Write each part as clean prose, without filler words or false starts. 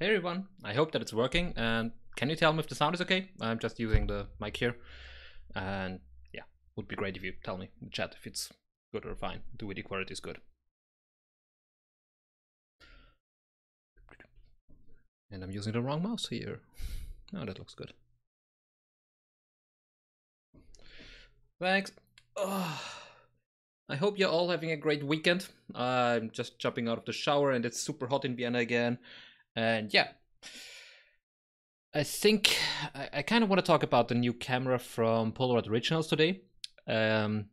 Hey everyone, I hope that it's working, and can you tell me if the sound is okay? I'm just using the mic here, and yeah, would be great if you tell me in the chat if it's good or fine. The video quality is good. And I'm using the wrong mouse here. Oh, that looks good. Thanks. Oh, I hope you're all having a great weekend. I'm just jumping out of the shower and it's super hot in Vienna again. And yeah, I think I kind of want to talk about the new camera from Polaroid Originals today. I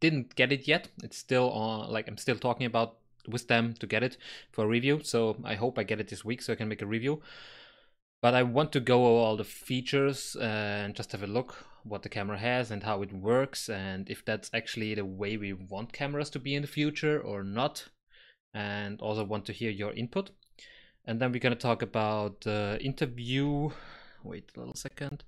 didn't get it yet. It's still on, like I'm still talking about with them to get it for a review. So I hope I get it this week so I can make a review. But I want to go over all the features and just have a look what the camera has and how it works and if that's actually the way we want cameras to be in the future or not. And also want to hear your input. And then we're going to talk about the interview. Wait a little second.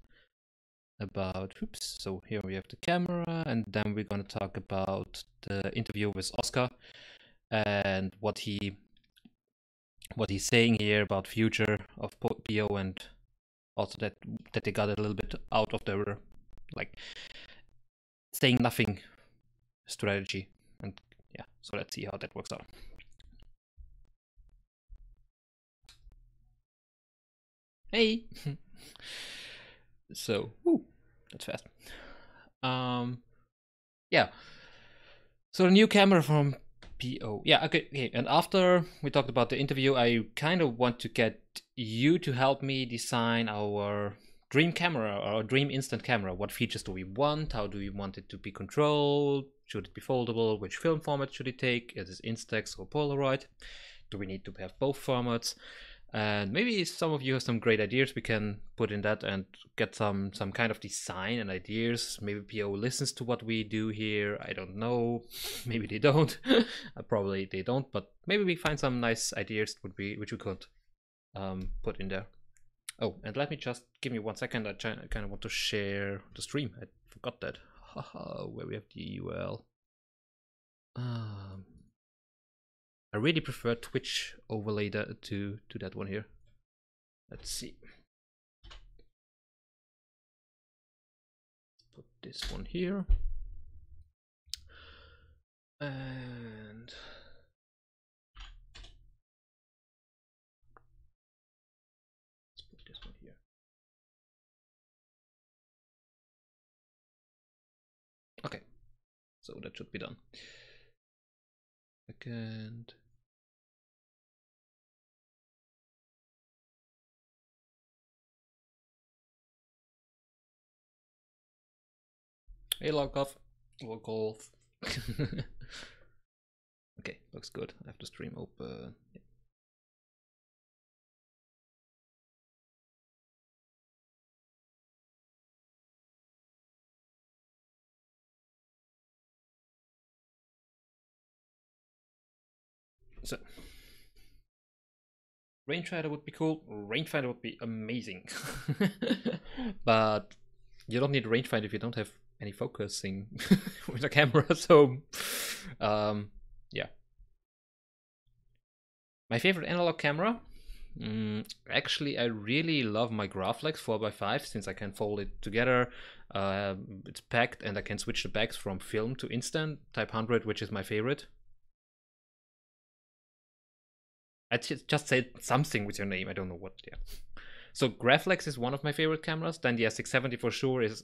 So here we have the camera, and then we're going to talk about the interview with Oscar and what he's saying here about future of PO, and also that they got a little bit out of their like saying nothing strategy. And yeah, so let's see how that works out. Hey. So that's fast. Yeah, so the new camera from PO. Yeah, okay. And after we talked about the interview, I kind of want to get you to help me design our dream camera, our dream instant camera. What features do we want? How do we want it to be controlled? Should it be foldable? Which film format should it take? Is it Instax or Polaroid? Do we need to have both formats? And maybe some of you have some great ideas we can put in that and get some kind of design and ideas. Maybe PO listens to what we do here. I don't know. Maybe they don't. Probably they don't, but maybe we find some nice ideas which we could put in there. Oh, and let me just give me 1 second. I kind of want to share the stream. I forgot that. Haha, where we have the URL. I really prefer Twitch overlay to that one here. Let's see. Put this one here. And let's put this one here. Okay, so that should be done. Second. Hey, log off. Okay, looks good. I have the stream open. Yeah. So, rangefinder would be cool. Rangefinder would be amazing. But you don't need rangefinder if you don't have any focusing with the camera. So, yeah. My favorite analog camera? Actually, I really love my Graflex 4x5 since I can fold it together. It's packed and I can switch the backs from film to instant. Type 100, which is my favorite. I just said something with your name. I don't know what. Yeah. So Graflex is one of my favorite cameras. Then the S670 for sure is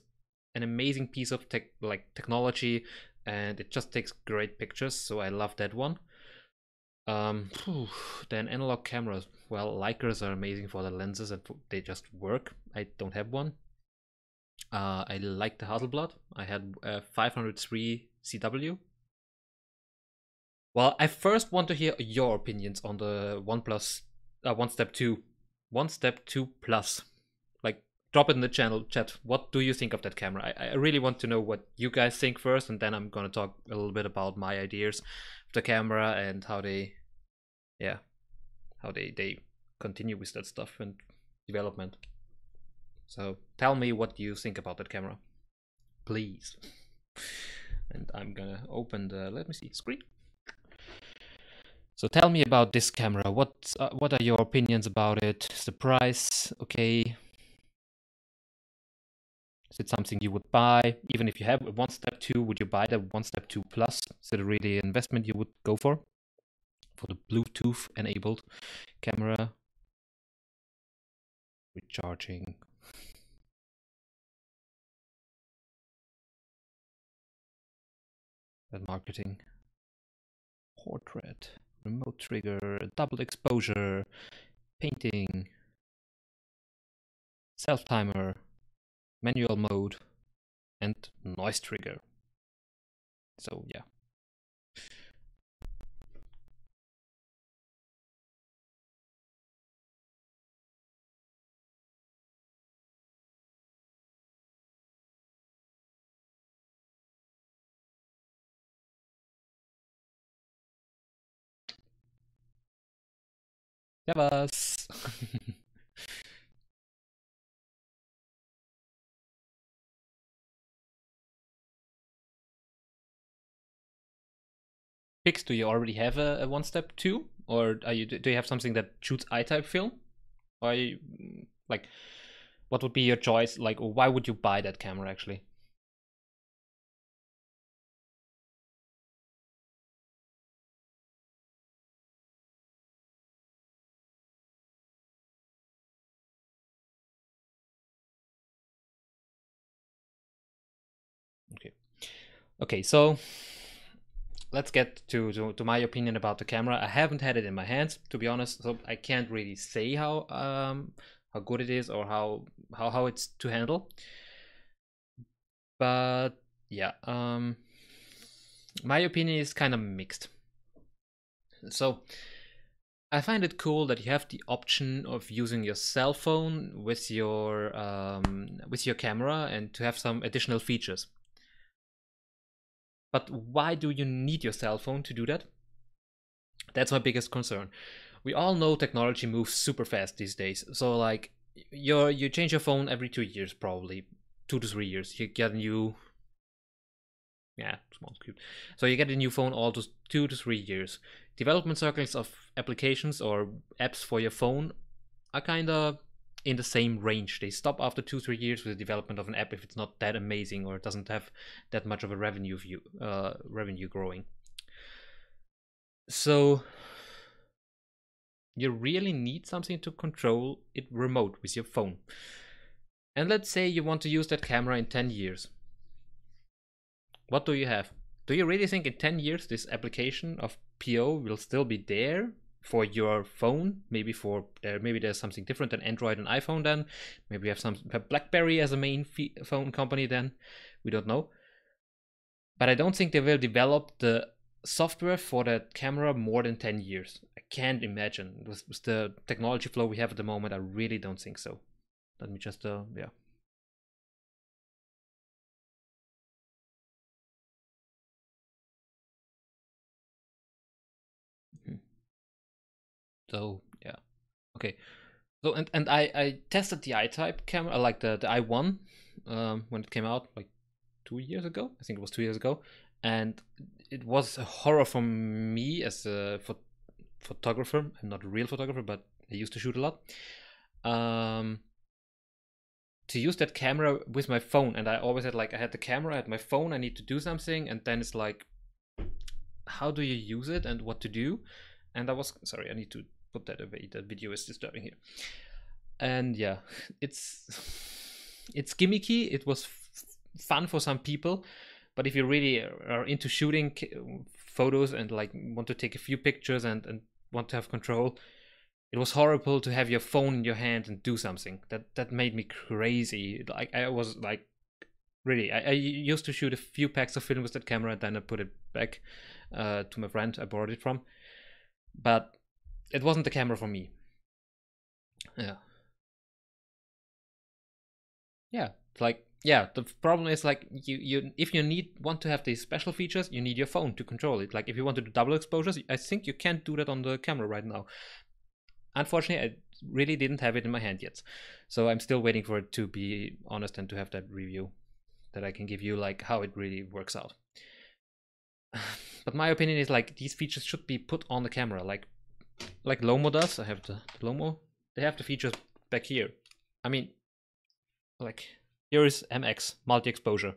an amazing piece of technology, and it just takes great pictures. So I love that one. Then analog cameras. Well, Leicas are amazing for the lenses and they just work. I don't have one. I like the Hasselblad. I had a 503 CW. Well, I first want to hear your opinions on the OneStep2. OneStep2 Plus. Like, drop it in the channel chat. What do you think of that camera? I really want to know what you guys think first, and then I'm gonna talk a little bit about my ideas of the camera and how they continue with that stuff and development. So tell me what you think about that camera, please. And I'm gonna open the, let me see, screen. So tell me about this camera. What are your opinions about it? Is the price okay? Is it something you would buy? Even if you have a OneStep2, would you buy the OneStep2 Plus? Is it really an investment you would go for the Bluetooth enabled camera? Recharging. And marketing. Portrait. Remote trigger. Double exposure. Painting. Self timer. Manual mode. And noise trigger. So yeah. Servus. Pix, do you already have a OneStep2? Or do you have something that shoots I-type film? Or are you, like, what would be your choice? Like, why would you buy that camera actually? Okay. Okay, so let's get to my opinion about the camera. I haven't had it in my hands, to be honest, so I can't really say how good it is or how it's to handle. But yeah, my opinion is kind of mixed. So I find it cool that you have the option of using your cell phone with your camera and to have some additional features. But why do you need your cell phone to do that? That's my biggest concern. We all know technology moves super fast these days. So like you change your phone every 2 years, probably 2 to 3 years. You get a new, yeah, small cute. So you get a new phone all those 2 to 3 years. Development cycles of applications or apps for your phone are kind of in the same range. They stop after 2 3 years with the development of an app if it's not that amazing or it doesn't have that much of a revenue growing. So you really need something to control it remote with your phone. And let's say you want to use that camera in 10 years. What do you have? Do you really think in 10 years this application of PO will still be there for your phone? Maybe there's something different than Android and iPhone then. Maybe we have some BlackBerry as a main phone company then. We don't know. But I don't think they will develop the software for that camera more than 10 years. I can't imagine. With the technology flow we have at the moment, I really don't think so. Let me just, yeah. Mhm. So, yeah. Okay. So, and I tested the I-type camera, like the i1, when it came out, like 2 years ago. I think it was 2 years ago. And it was a horror for me as a photographer. I'm not a real photographer, but I used to shoot a lot. Um, to use that camera with my phone, and I always had like I had the camera, I had my phone, I need to do something, and then it's like, how do you use it and what to do? And I was sorry, I need to put that away. The video is disturbing here. And yeah, it's it's gimmicky. It was fun for some people, but if you really are into shooting photos and like want to take a few pictures and want to have control, it was horrible to have your phone in your hand and do something. That made me crazy. Like I was like really, I used to shoot a few packs of film with that camera and then I put it back to my friend I borrowed it from. But it wasn't the camera for me. Yeah. Yeah. Like yeah, the problem is like you if you want to have these special features, you need your phone to control it. Like if you want to do double exposures, I think you can't do that on the camera right now. Unfortunately, I really didn't have it in my hand yet. So I'm still waiting for it to be honest and to have that review that I can give you like how it really works out. But my opinion is like these features should be put on the camera, like Lomo does. I have the Lomo. They have the features back here. I mean, like here is MX multi-exposure.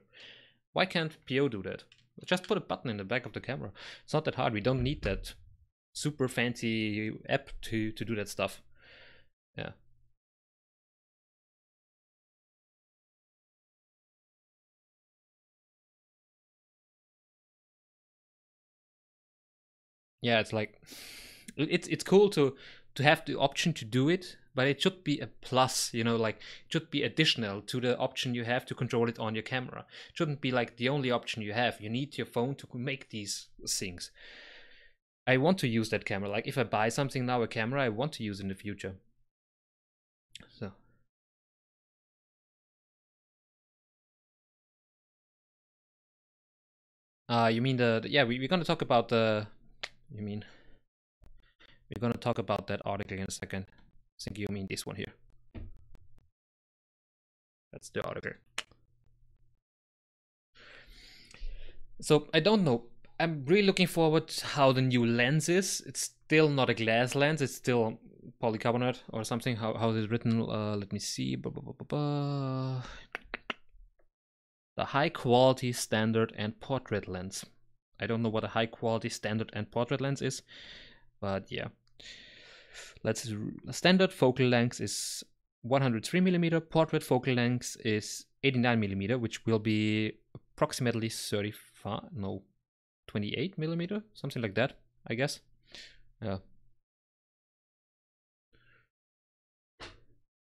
Why can't PO do that? Just put a button in the back of the camera. It's not that hard. We don't need that super fancy app to do that stuff. Yeah. Yeah, it's like it's cool to have the option to do it, but it should be a plus, you know, like it should be additional to the option you have to control it on your camera. It shouldn't be like the only option you have. You need your phone to make these things. I want to use that camera. Like if I buy something now, a camera, I want to use in the future. So. You mean yeah, we're gonna talk about the, you mean, we're gonna talk about that article in a second. I think you mean this one here. That's the article. So I don't know. I'm really looking forward to how the new lens is. It's still not a glass lens. It's still polycarbonate or something. How is it written? Let me see. The high quality standard and portrait lens. I don't know what a high quality standard and portrait lens is, but yeah. Standard focal length is 103 millimeter. Portrait focal length is 89 millimeter, which will be approximately 28 millimeter, something like that, I guess. Yeah.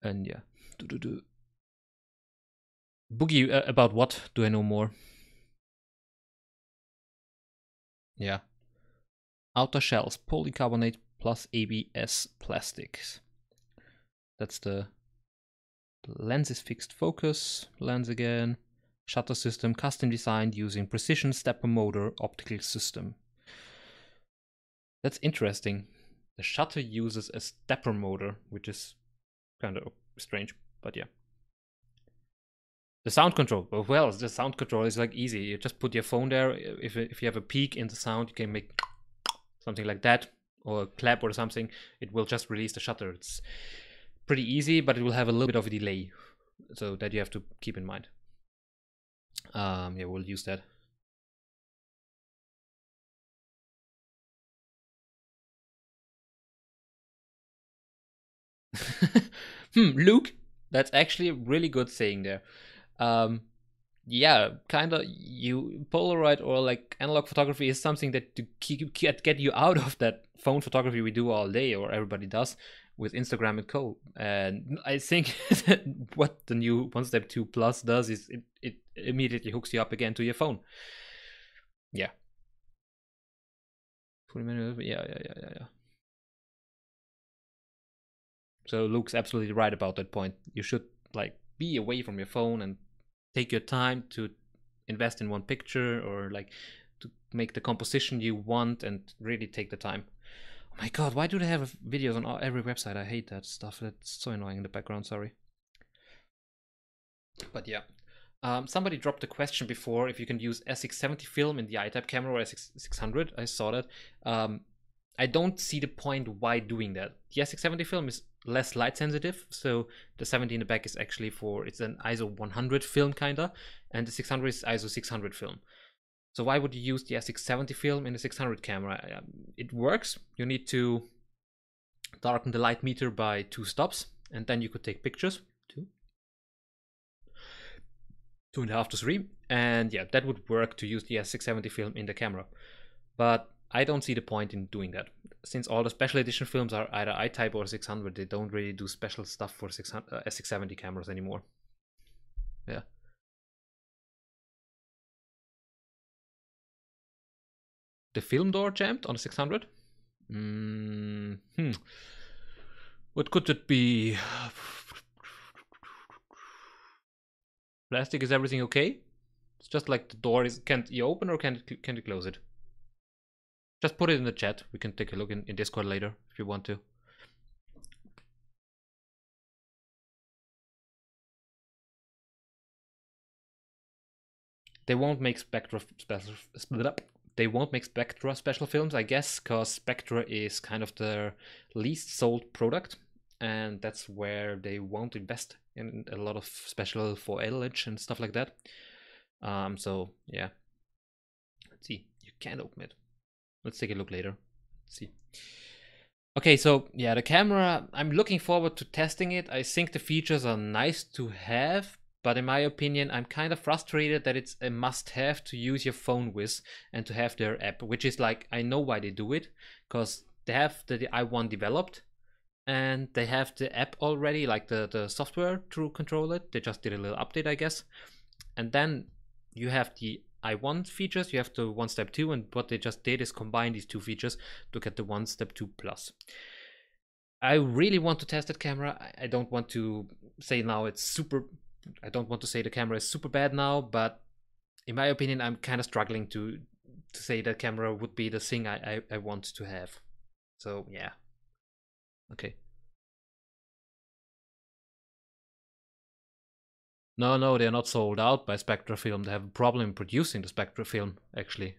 And yeah. Boogie, about what do I know more? Yeah. Outer shells, polycarbonate plus ABS plastics. That's the lens is fixed focus, lens again. Shutter system custom designed using precision stepper motor optical system. That's interesting. The shutter uses a stepper motor, which is kind of strange, but yeah. The sound control, well, the sound control is like easy. You just put your phone there. If you have a peak in the sound, you can make something like that, or a clap or something. It will just release the shutter. It's pretty easy, but it will have a little bit of a delay, so that you have to keep in mind. Yeah, we'll use that. Luke, that's actually a really good saying there. Yeah, kind of. You Polaroid or like analog photography is something that to get you out of that phone photography we do all day, or everybody does with Instagram and co. And I think that what the new OneStep2 Plus does is it immediately hooks you up again to your phone. Yeah. 20 minutes. Yeah. So Luke's absolutely right about that point. You should like be away from your phone and take your time to invest in one picture, or like to make the composition you want and really take the time. Oh my god, why do they have videos on every website? I hate that stuff. That's so annoying in the background, sorry. But yeah. Somebody dropped a question before if you can use S670 film in the I-type camera or S600. I saw that. I don't see the point why doing that. The S670 film is less light sensitive, so the 70 in the back is actually it's an ISO 100 film kinda, and the 600 is ISO 600 film. So why would you use the S670 film in the 600 camera? It works. You need to darken the light meter by 2 stops, and then you could take pictures. 2.5 to 3, and yeah, that would work to use the S670 film in the camera. But I don't see the point in doing that, since all the special edition films are either I-type or 600. They don't really do special stuff for S670 cameras anymore. Yeah. The film door jammed on the 600? What could it be? Plastic, is everything okay? It's just like the door can't you open, or can you close it? Just put it in the chat. We can take a look in Discord later if you want to. They won't make they won't make Spectra special films, I guess, because Spectra is kind of their least sold product, and that's where they won't invest in a lot of special 4L and stuff like that. So yeah, let's see. You can't open it. Let's take a look later. Let's see. Okay, so yeah, the camera, I'm looking forward to testing it. I think the features are nice to have, but in my opinion, I'm kind of frustrated that it's a must-have to use your phone with and to have their app, which is like, I know why they do it, because they have the i1 developed and they have the app already, like the software to control it. They just did a little update, I guess. And then you have the i1 features, you have the OneStep2, and what they just did is combine these two features to get the OneStep2 Plus. I really want to test that camera. I don't want to say now it's super, I don't want to say the camera is super bad now, but in my opinion, I'm kind of struggling to say that camera would be the thing I want to have. So yeah. Okay. No, they're not sold out by Spectra Film. They have a problem producing the Spectra Film, actually.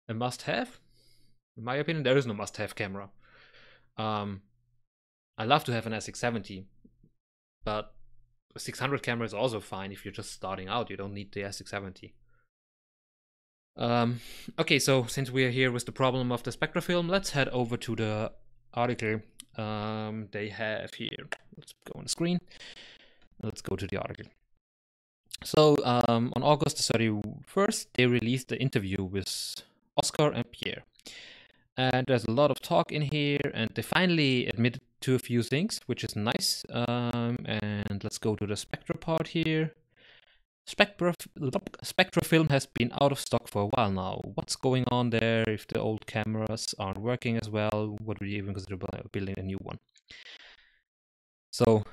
A must-have? In my opinion, there is no must-have camera. I love to have an SX70, but a 600 camera is also fine if you're just starting out. You don't need the SX70. Okay, so since we are here with the problem of the Spectra Film, let's head over to the article they have here. Let's go on the screen. Let's go to the article. So on August 31st, they released the interview with Oscar and Pierre. And there's a lot of talk in here, and they finally admitted to a few things, which is nice. And let's go to the Spectra part here. Spectra film has been out of stock for a while now. What's going on there? If the old cameras aren't working as well, would we even consider building a new one? So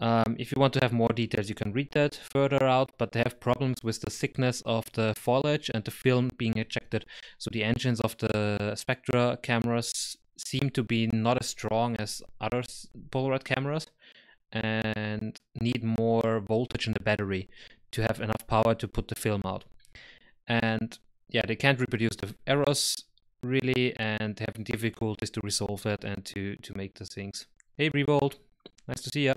if you want to have more details, you can read that further out, but they have problems with the thickness of the foliage and the film being ejected. So the engines of the Spectra cameras seem to be not as strong as other Polaroid cameras and need more voltage in the battery to have enough power to put the film out. And yeah, they can't reproduce the errors really, and have difficulties to resolve that and to make the things. Hey Revolt, nice to see ya.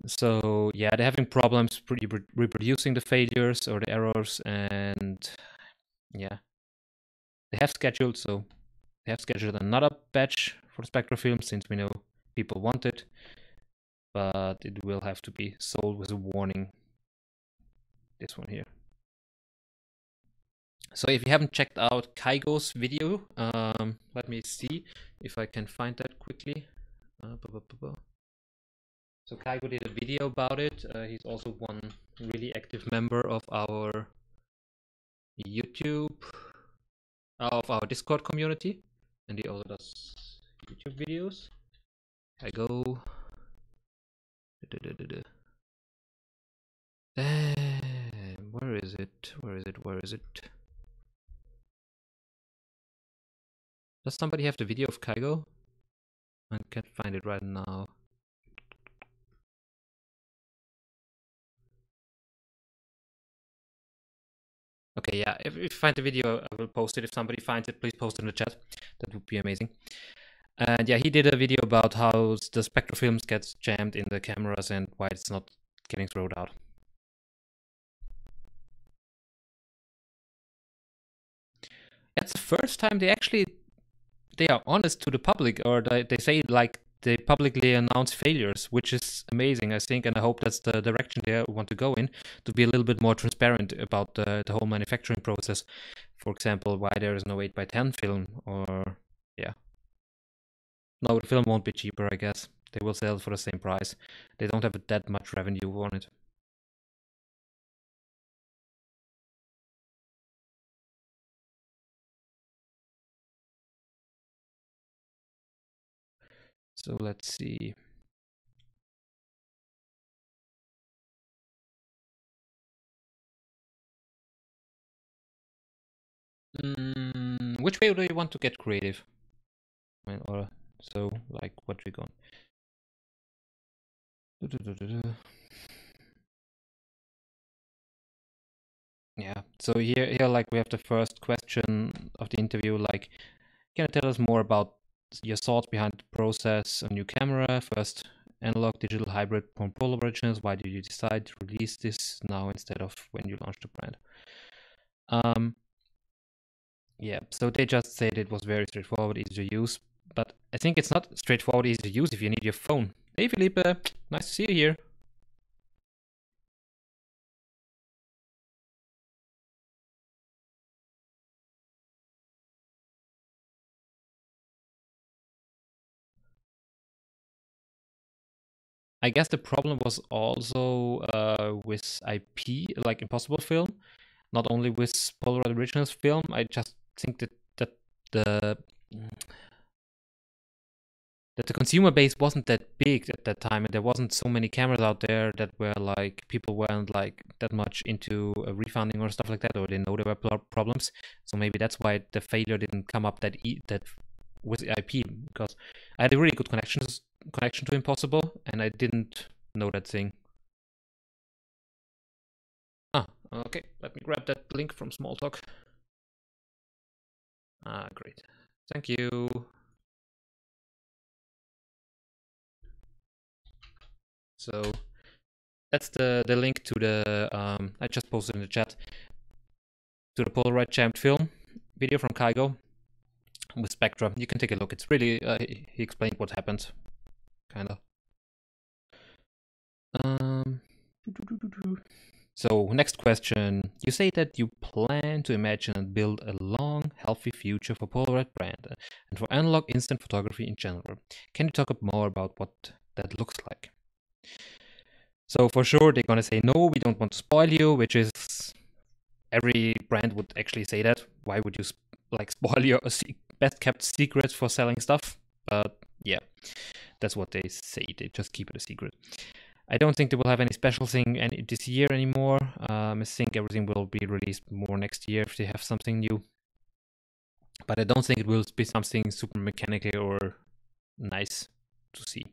So yeah, they're having problems reproducing the failures or the errors, and yeah, they have scheduled another batch for Spectra film since we know people want it, but it will have to be sold with a warning. This one here. So if you haven't checked out Kaigo's video, let me see if I can find that quickly. So Kaigo did a video about it. He's also one really active member of our YouTube, of our Discord community, and he also does YouTube videos. Kaigo. Where is it? Where is it? Where is it? Does somebody have the video of Kaigo? I can't find it right now. Okay, yeah, if you find the video, I will post it. If somebody finds it, please post it in the chat. That would be amazing. And yeah, he did a video about how the Spectra films gets jammed in the cameras and why it's not getting thrown out. That's the first time they are honest to the public, or they say like they publicly announce failures, which is amazing, I think, and I hope that's the direction they want to go in, to be a little bit more transparent about the whole manufacturing process. For example, why there is no 8x10 film, or yeah. No, the film won't be cheaper, I guess. They will sell it for the same price. They don't have that much revenue on it. So let's see. Which way do you want to get creative? Or so, like, what we going? Yeah. So here, like we have the first question of the interview. Like, can you tell us more about your thoughts behind the process? A new camera, first analog digital hybrid from Polaroid Originals. Why did you decide to release this now instead of when you launched the brand? Yeah. So they just said it was very straightforward, easy to use. But I think it's not straightforward, easy to use if you need your phone. Hey, Felipe. Nice to see you here. I guess the problem was also with IP, like Impossible Film, not only with Polaroid Originals film. I just think that the that the consumer base wasn't that big at that time, and there wasn't so many cameras out there that were like people weren't like that much into refunding or stuff like that, or they know there were problems. So maybe that's why the failure didn't come up that with IP, because I had a really good connection to Impossible, and I didn't know that thing. Ah, okay. Let me grab that link from Smalltalk. Ah, great. Thank you. So that's the link to the I just posted in the chat to the Polaroid jammed film video from Kaigo with Spectra. You can take a look. It's really he explained what happened, kind of. Um, so next question. You say that you plan to imagine and build a long, healthy future for Polaroid brand and for analog instant photography in general. Can you talk more about what that looks like? So for sure they're gonna say no, we don't want to spoil you, which is every brand would actually say that. Why would you like spoil your best kept secret for selling stuff? But yeah, that's what they say. They just keep it a secret. I don't think they will have any special thing this year anymore. I think everything will be released more next year if they have something new. But I don't think it will be something super mechanical or nice to see.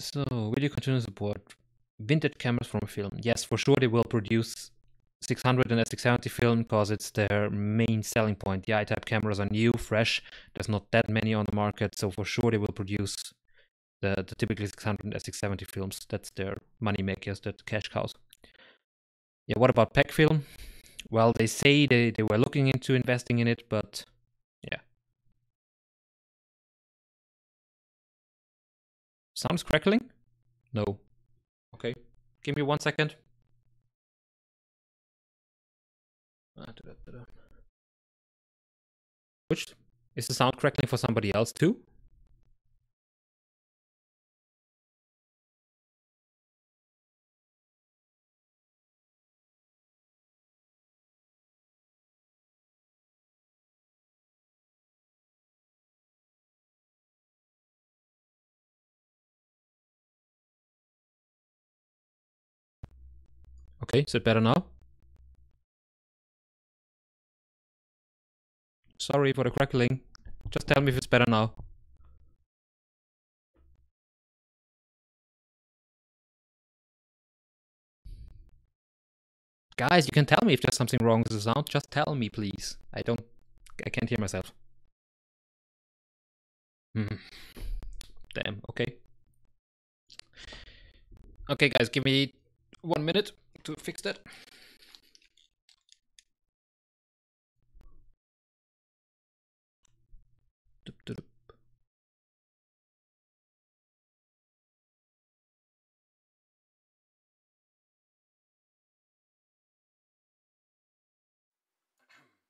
So, will you continue to support vintage cameras from film? Yes, for sure they will produce 600 and S670 film because it's their main selling point. The I-type cameras are new, fresh. There's not that many on the market, so for sure they will produce the typically 600 and S670 films. That's their money makers, the cash cows. Yeah, what about pack film? Well, they say they were looking into investing in it, but yeah. Sounds crackling? No. Okay. Give me 1 second. Which is the sound crackling for somebody else too? Okay, is it better now? Sorry for the crackling. Just tell me if it's better now. Guys, you can tell me if there's something wrong with the sound. Just tell me, please. I can't hear myself. Damn, okay. Okay, guys, give me 1 minute to fix that.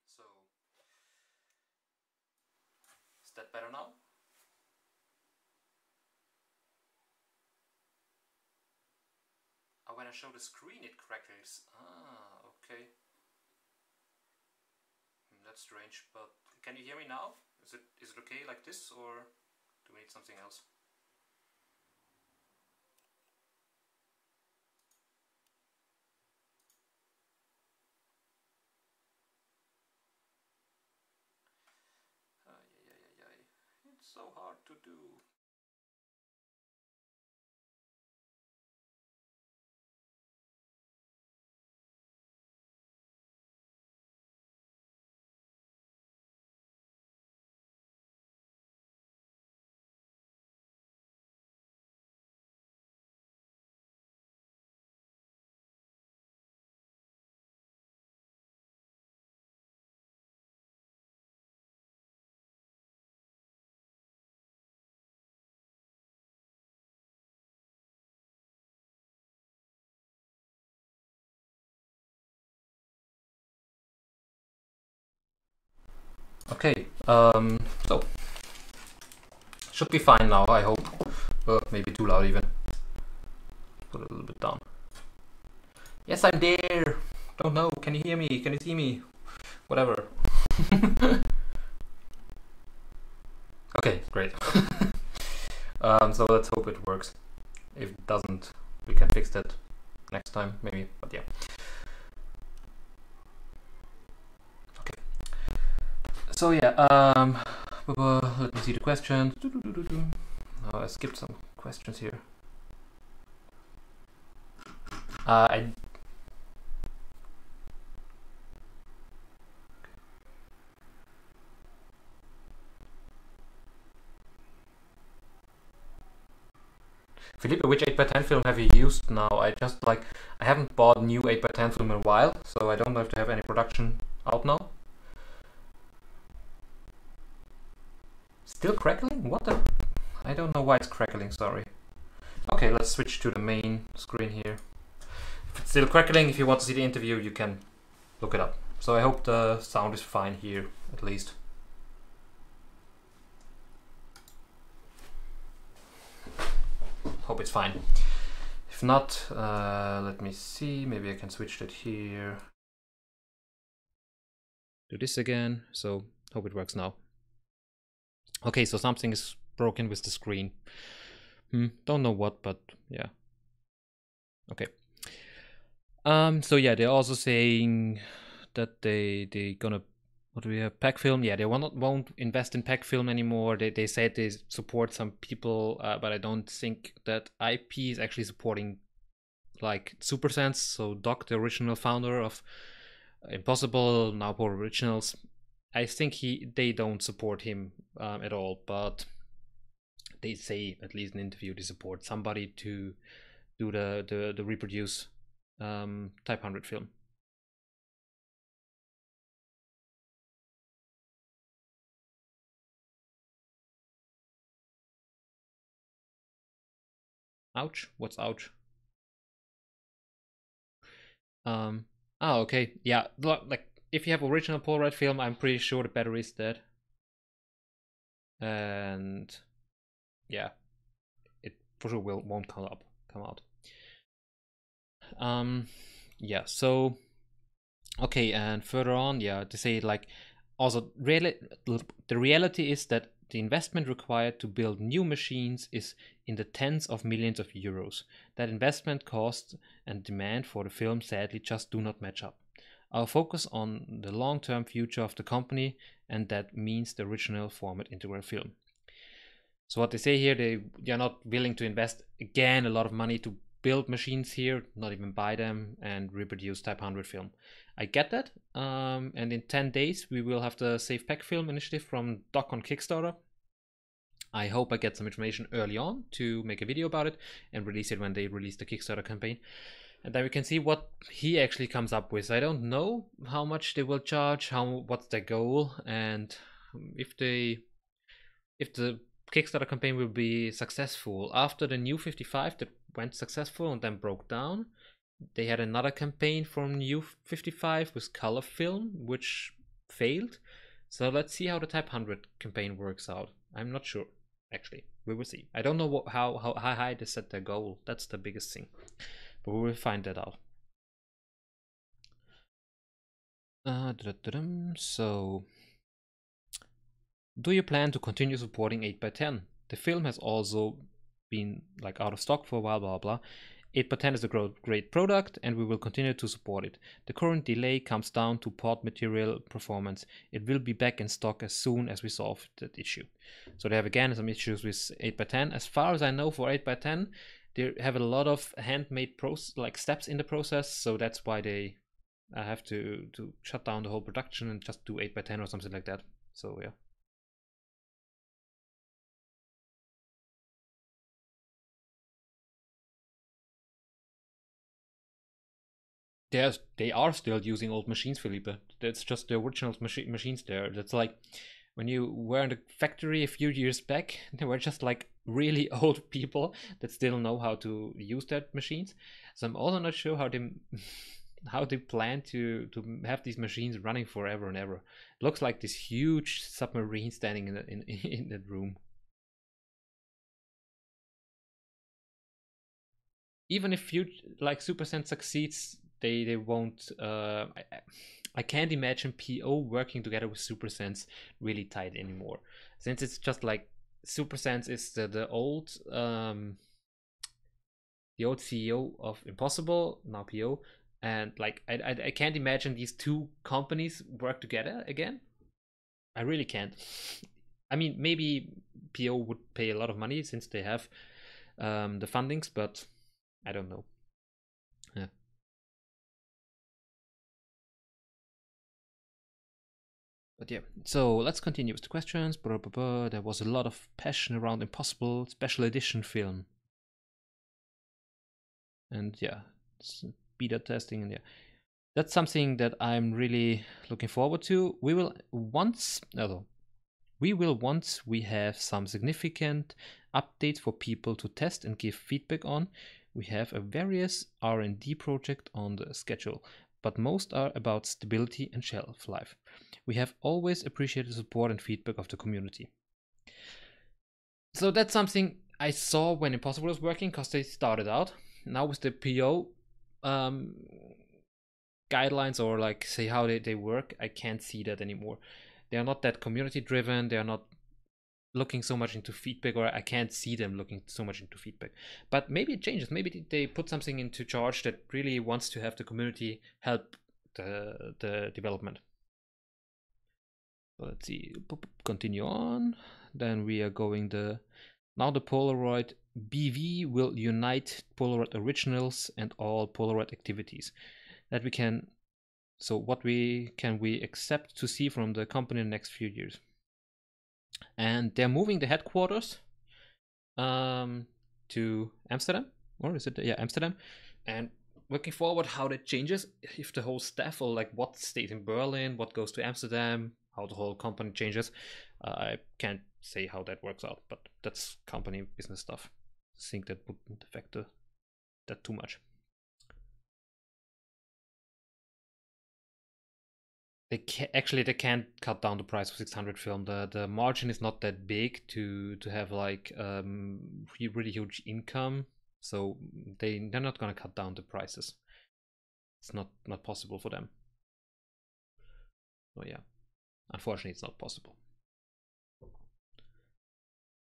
So, is that better now? Oh, when I show the screen, it crackles. Ah, okay. That's strange, but can you hear me now? Is it okay like this, or do we need something else? It's so hard to do. Okay, so should be fine now, I hope. Maybe too loud even. Put it a little bit down. Yes, I'm there. Don't know. Can you hear me? Can you see me? Whatever. Okay, great. So let's hope it works. If it doesn't, we can fix that next time, maybe. But yeah. Okay. So yeah, let me see the questions. I skipped some questions here. Felipe, which 8x10 film have you used now? I haven't bought new 8x10 film in a while, so I don't know if they have any production out now. Still crackling? What the? I don't know why it's crackling, sorry. Okay, let's switch to the main screen here. If it's still crackling, if you want to see the interview, you can look it up. So I hope the sound is fine here, at least. Hope it's fine. If not, let me see, maybe I can switch that here. Do this again, so hope it works now. Okay, so something is broken with the screen. Don't know what, but yeah. Okay. So yeah, they're also saying that they gonna, what do we have, pack film? Yeah, they won't invest in pack film anymore. They said they support some people, but I don't think that IP is actually supporting like Super Sense. So Doc, the original founder of Impossible, now Polaroid Originals, I think they don't support him at all, but they say, at least in an interview, they support somebody to do the reproduce Type 100 film. Ouch? What's ouch? Okay, yeah, like if you have original Polaroid film, I'm pretty sure the battery is dead. And yeah, it for sure won't come out. Yeah, so okay, and further on, yeah, to say like also the reality is that the investment required to build new machines is in the tens of millions of euros. That investment cost and demand for the film sadly just do not match up. Our focus on the long-term future of the company, and that means the original format integral film. So what they say here, they are not willing to invest again a lot of money to build machines here, not even buy them and reproduce Type 100 film. I get that. And in 10 days, we will have the Safe Pack Film initiative from Doc on Kickstarter. I hope I get some information early on to make a video about it and release it when they release the Kickstarter campaign. And then we can see what he actually comes up with. I don't know how much they will charge, what's their goal, and if the Kickstarter campaign will be successful. After the new 55 that went successful and then broke down, they had another campaign from new 55 with color film, which failed. So let's see how the Type 100 campaign works out. I'm not sure, actually. We will see. I don't know how high they set their goal. That's the biggest thing. But we will find that out. So, do you plan to continue supporting 8x10? The film has also been like out of stock for a while, blah blah. 8x10 is a great product and we will continue to support it. The current delay comes down to part material performance. It will be back in stock as soon as we solve that issue. So they have again some issues with 8x10. As far as I know, for 8x10, they have a lot of handmade steps in the process, so that's why they have to shut down the whole production and just do 8x10 or something like that. So yeah. They are still using old machines, Felipe. That's just the original machines there. That's like when you were in the factory a few years back, there were just like really old people that still know how to use that machines. So I'm also not sure how they how they plan to have these machines running forever and ever. It looks like this huge submarine standing in that room. Even if like Supercent succeeds, they won't. I can't imagine PO working together with Supersense really tight anymore, since it's just like Supersense is the old CEO of Impossible, now PO, and like I can't imagine these two companies work together again. I really can't. I mean, maybe PO would pay a lot of money since they have the fundings, but I don't know. Yeah. But yeah, so let's continue with the questions. There was a lot of passion around Impossible Special Edition film. And yeah, beta testing, and yeah. That's something that I'm really looking forward to. We will once we have some significant updates for people to test and give feedback on. We have a various R&D project on the schedule, but most are about stability and shelf life. We have always appreciated support and feedback of the community. So that's something I saw when Impossible was working, because they started out. Now with the PO guidelines, or like say how they work, I can't see that anymore. They are not that community driven. They are not looking so much into feedback, or I can't see them looking so much into feedback. But maybe it changes. Maybe they put something into charge that really wants to have the community help the development. So let's see, continue on. Then we are going now the Polaroid BV will unite Polaroid Originals and all Polaroid activities that we can. So what can we accept to see from the company in the next few years? And they're moving the headquarters to Amsterdam, or is it? Yeah, Amsterdam. And looking forward how that changes, if the whole staff, or like what stays in Berlin, what goes to Amsterdam, how the whole company changes. I can't say how that works out, but that's company business stuff. I think that wouldn't affect that too much. They can't cut down the price of 600 film. The margin is not that big to have like really huge income, so they're not gonna cut down the prices. It's not possible for them. So yeah, unfortunately, it's not possible.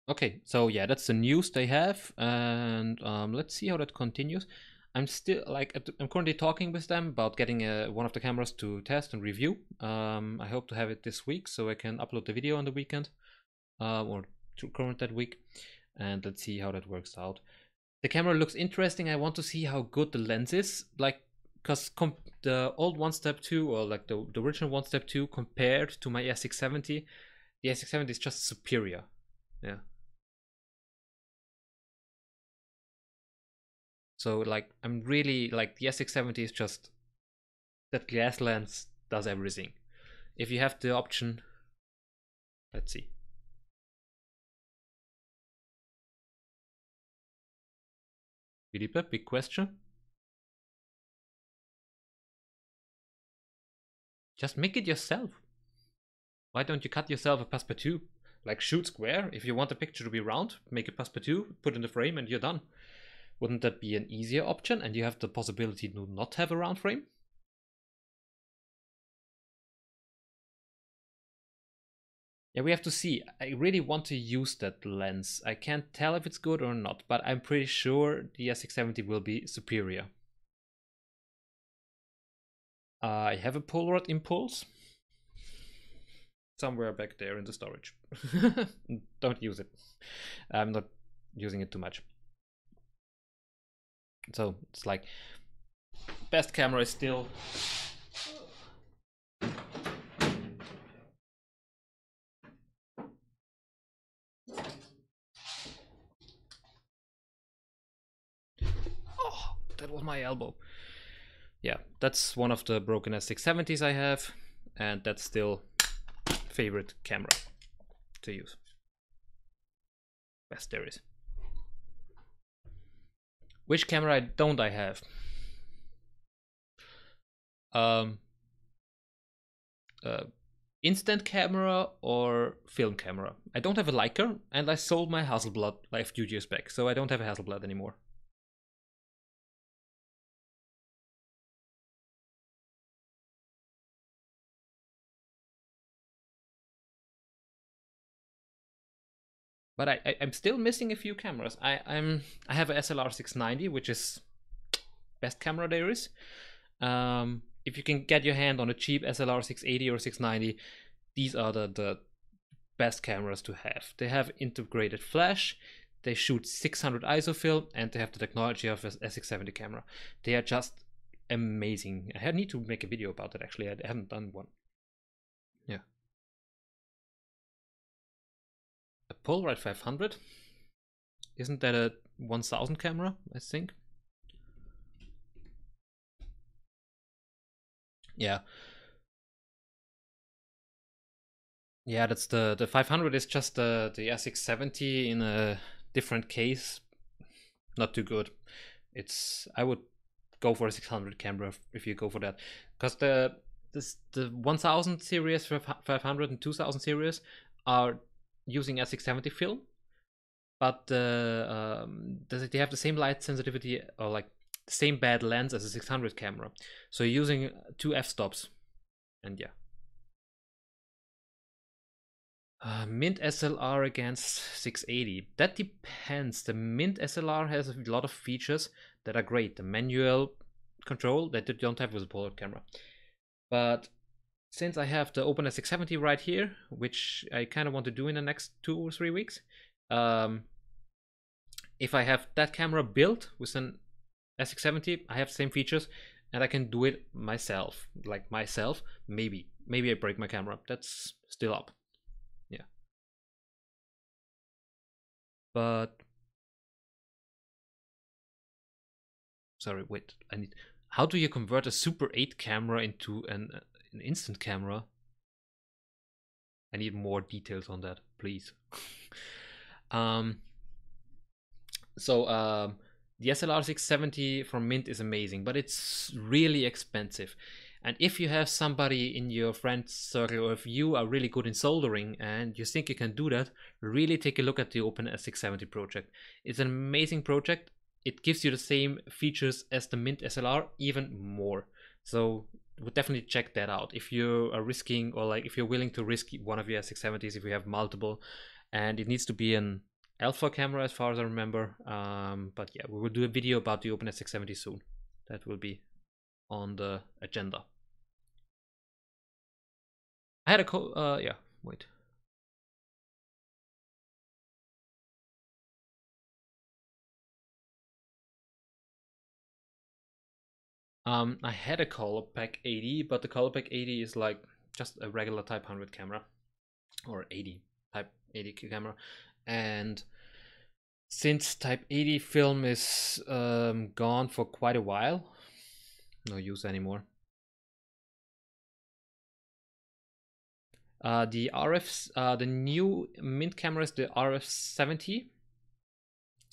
Okay, so yeah, that's the news they have, and let's see how that continues. I'm still I'm currently talking with them about getting one of the cameras to test and review. I hope to have it this week, so I can upload the video on the weekend, or current that week, and let's see how that works out. The camera looks interesting. I want to see how good the lens is, like, because the old OneStep2, or like the original OneStep2 compared to my S670, the S670 is just superior. Yeah. So like I'm really like the S670 is just that glass lens does everything. If you have the option, let's see. Philippe, big question. Just make it yourself. Why don't you cut yourself a Passepartout? Like shoot square. If you want the picture to be round, make a Passepartout, put in the frame, and you're done. Wouldn't that be an easier option? And you have the possibility to not have a round frame? Yeah, we have to see. I really want to use that lens. I can't tell if it's good or not, but I'm pretty sure the S670 will be superior. I have a Polaroid Impulse somewhere back there in the storage. Don't use it. I'm not using it too much. So it's like best camera is still oh, that was my elbow. Yeah, that's one of the broken S670s I have, and that's still favorite camera to use. Best there is. Which camera don't I have? Um, uh, instant camera or film camera. I don't have a Leica, and I sold my Hasselblad like a few years back, so I don't have a Hasselblad anymore. But I'm still missing a few cameras. I have a SLR 690, which is best camera there is. If you can get your hand on a cheap SLR 680 or 690, these are the best cameras to have. They have integrated flash, they shoot 600 ISO film, and they have the technology of a S670 camera. They are just amazing. I need to make a video about that actually. I haven't done one. Yeah. A Polaroid 500? Isn't that a 1000 camera, I think? Yeah. Yeah, that's the 500 is just the S670 in a different case. Not too good. I would go for a 600 camera if you go for that, because the 1000 series, 500 and 2000 series are using S670 film, but they have the same light sensitivity or like the same bad lens as a 600 camera. So you're using two f-stops, and yeah. Mint SLR against 680. That depends. The Mint SLR has a lot of features that are great. The manual control that you don't have with a Polaroid camera. But since I have the Open S670 right here, which I kind of want to do in the next 2 or 3 weeks, if I have that camera built with an S670, I have the same features, and I can do it myself. Like myself, maybe I break my camera. That's still up. Yeah. But sorry, wait. I need. How do you convert a Super 8 camera into an instant camera? I need more details on that, please. um. So the SLR 670 from Mint is amazing, but it's really expensive. And if you have somebody in your friend circle, or if you are really good in soldering and you think you can do that, really take a look at the Open S670 project. It's an amazing project. It gives you the same features as the Mint SLR, even more. So would definitely check that out if you are risking, or like if you're willing to risk one of your S670s, if you have multiple, and it needs to be an alpha camera as far as I remember. But yeah, we will do a video about the Open S670 soon. That will be on the agenda. I had a yeah, wait. I had a Colopack 80, but the Colopack 80 is like just a regular Type 100 camera, or 80 Type 80 camera, and since Type 80 film is gone for quite a while, no use anymore. The the new Mint camera is the RF70,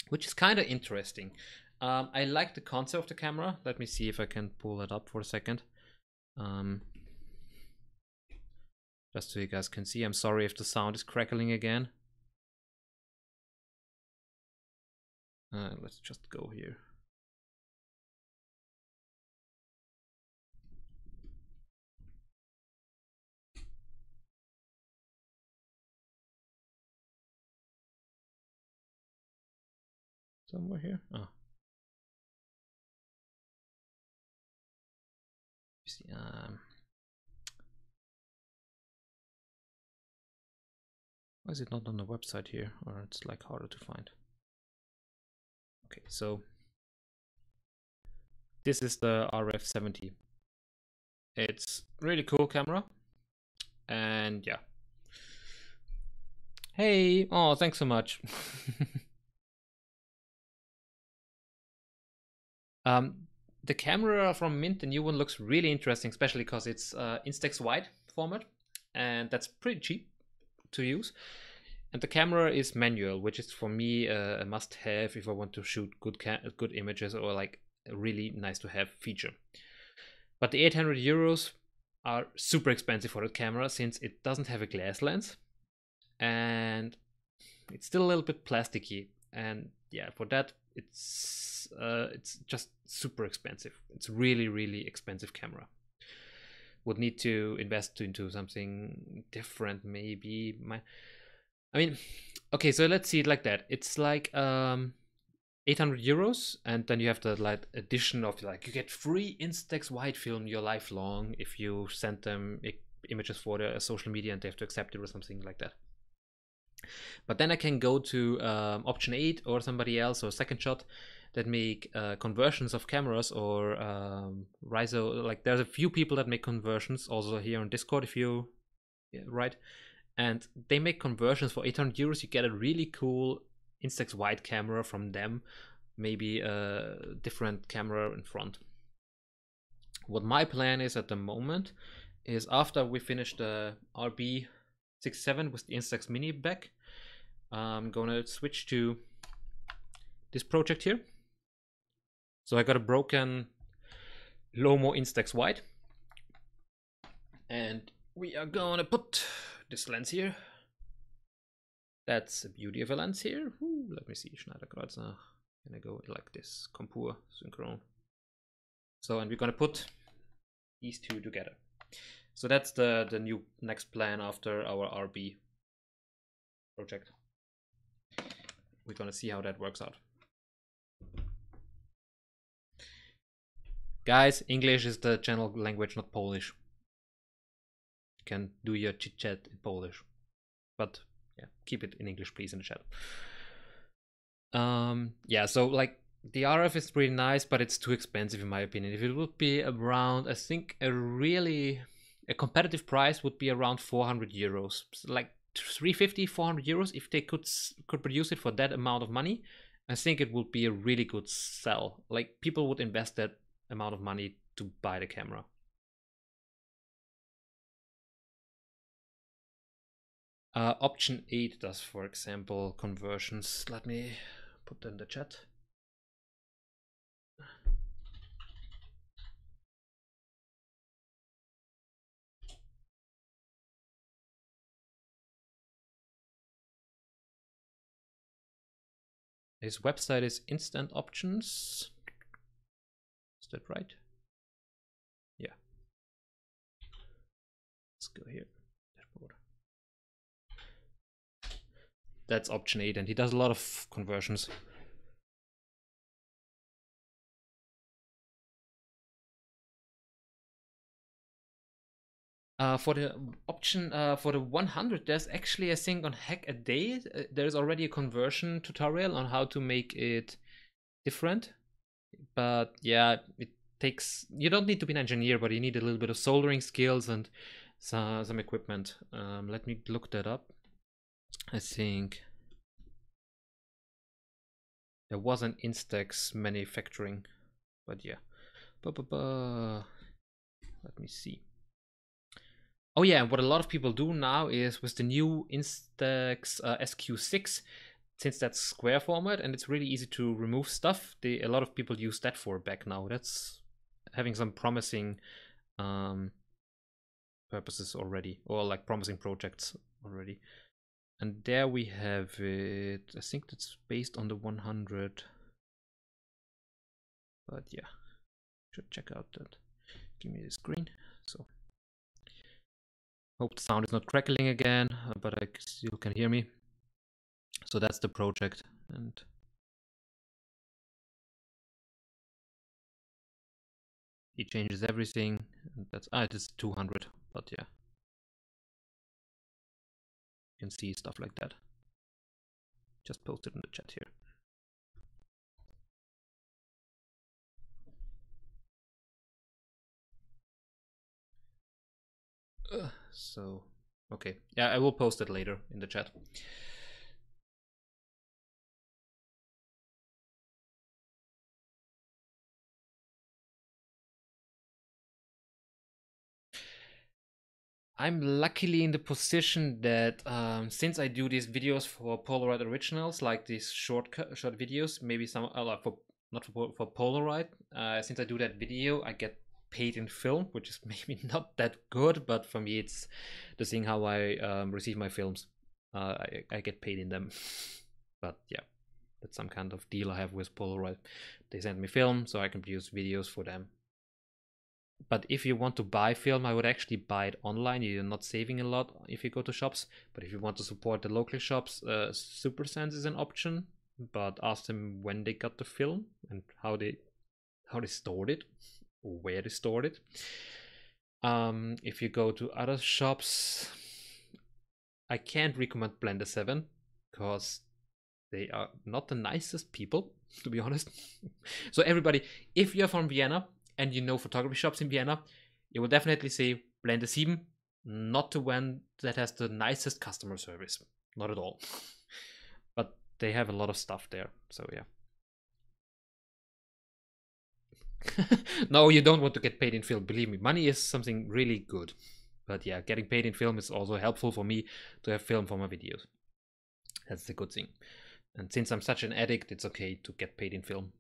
which is kind of interesting. I like the concept of the camera. Let me see if I can pull it up for a second. Just so you guys can see. I'm sorry if the sound is crackling again. Let's just go here. Somewhere here. Oh. See, why is it not on the website here, or it's like harder to find? Okay, so this is the RF70. It's really cool camera, and yeah. Hey, oh, thanks so much. The camera from Mint, the new one, looks really interesting, especially because it's Instax wide format, and that's pretty cheap to use. And the camera is manual, which is for me a must-have if I want to shoot good images, or like a really nice to have feature. But the 800 euros are super expensive for the camera since it doesn't have a glass lens and it's still a little bit plasticky. And yeah, for that it's just super expensive. It's really expensive camera. Would need to invest into something different maybe. I mean, okay, so let's see it like that. It's like 800 euros, and then you have the like addition of like you get free Instax wide film your life long if you send them images for the social media and they have to accept it or something like that. But then I can go to option 8 or somebody else or Second Shot that make conversions of cameras or Riso. Like there's a few people that make conversions also here on Discord if you right, and they make conversions for 800 euros. You get a really cool Instax wide camera from them, maybe a different camera in front. What my plan is at the moment is after we finish the RB67 with the Instax Mini back, I'm gonna switch to this project here. So I got a broken Lomo Instax wide, and we are gonna put this lens here. That's the beauty of a lens here. Ooh, let me see, Schneiderkreuz. Can I go like this? Compur, Synchron. So, and we're gonna put these two together. So that's the new next plan after our RB project. We're gonna see how that works out. Guys, English is the channel language, not Polish. You can do your chit chat in Polish, but yeah, keep it in English, please, in the chat. Yeah, so like the RF is pretty nice, but it's too expensive in my opinion. If it would be around, I think a competitive price would be around 400 euros. So like 350, 400 euros. If they could produce it for that amount of money, I think it would be a really good sell. Like people would invest that amount of money to buy the camera. Option 8 does, for example, conversions. Let me put that in the chat. His website is Instant Options. Is that right? Yeah. Let's go here. Dashboard. That's option 8, and he does a lot of conversions. For the option for the 100, there's actually, I think, on Hack a Day, there's already a conversion tutorial on how to make it different. But yeah, it takes, you don't need to be an engineer, but you need a little bit of soldering skills and some equipment. Let me look that up. I think there was an Instax manufacturing, but yeah. Let me see. Oh yeah, what a lot of people do now is with the new Instax SQ6, since that's square format and it's really easy to remove stuff, a lot of people use that for back now. That's having some promising purposes already, or like promising projects already. And there we have it. I think that's based on the 100. But yeah, should check out that. Give me the screen. So hope the sound is not crackling again, but I still can hear me. So that's the project, and he changes everything. And that's it is 200, but yeah, you can see stuff like that. Just post it in the chat here. So okay, yeah, I will post it later in the chat. I'm luckily in the position that since I do these videos for Polaroid Originals, like these short videos, maybe some for not for Polaroid, since I do that video, I get paid in film, which is maybe not that good, but for me it's the thing how I receive my films. I get paid in them. But yeah, that's some kind of deal I have with Polaroid. They send me film so I can produce videos for them. But if you want to buy film, I would actually buy it online. You're not saving a lot if you go to shops. But if you want to support the local shops, Super Sense is an option. But ask them when they got the film and how they stored it, or where they stored it. If you go to other shops, I can't recommend Blender 7 because they are not the nicest people, to be honest. So everybody, if you're from Vienna and you know photography shops in Vienna, you will definitely say Blender 7, not the one that has the nicest customer service. Not at all. But they have a lot of stuff there, so yeah. No, you don't want to get paid in film. Believe me, money is something really good. But yeah, getting paid in film is also helpful for me to have film for my videos. That's the good thing. And since I'm such an addict, it's okay to get paid in film.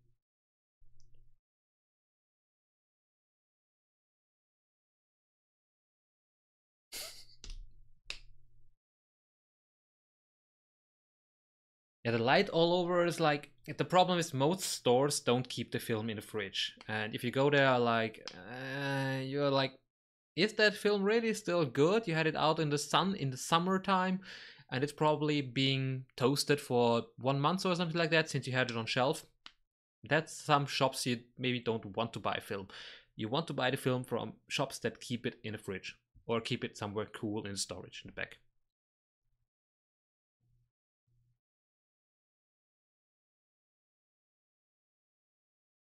Yeah, the light all over is like, the problem is most stores don't keep the film in the fridge. And if you go there, like, you're like, is that film really still good? You had it out in the sun in the summertime, and it's probably being toasted for 1 month or something like that since you had it on shelf. That's some shops you maybe don't want to buy film. You want to buy the film from shops that keep it in the fridge or keep it somewhere cool in storage in the back.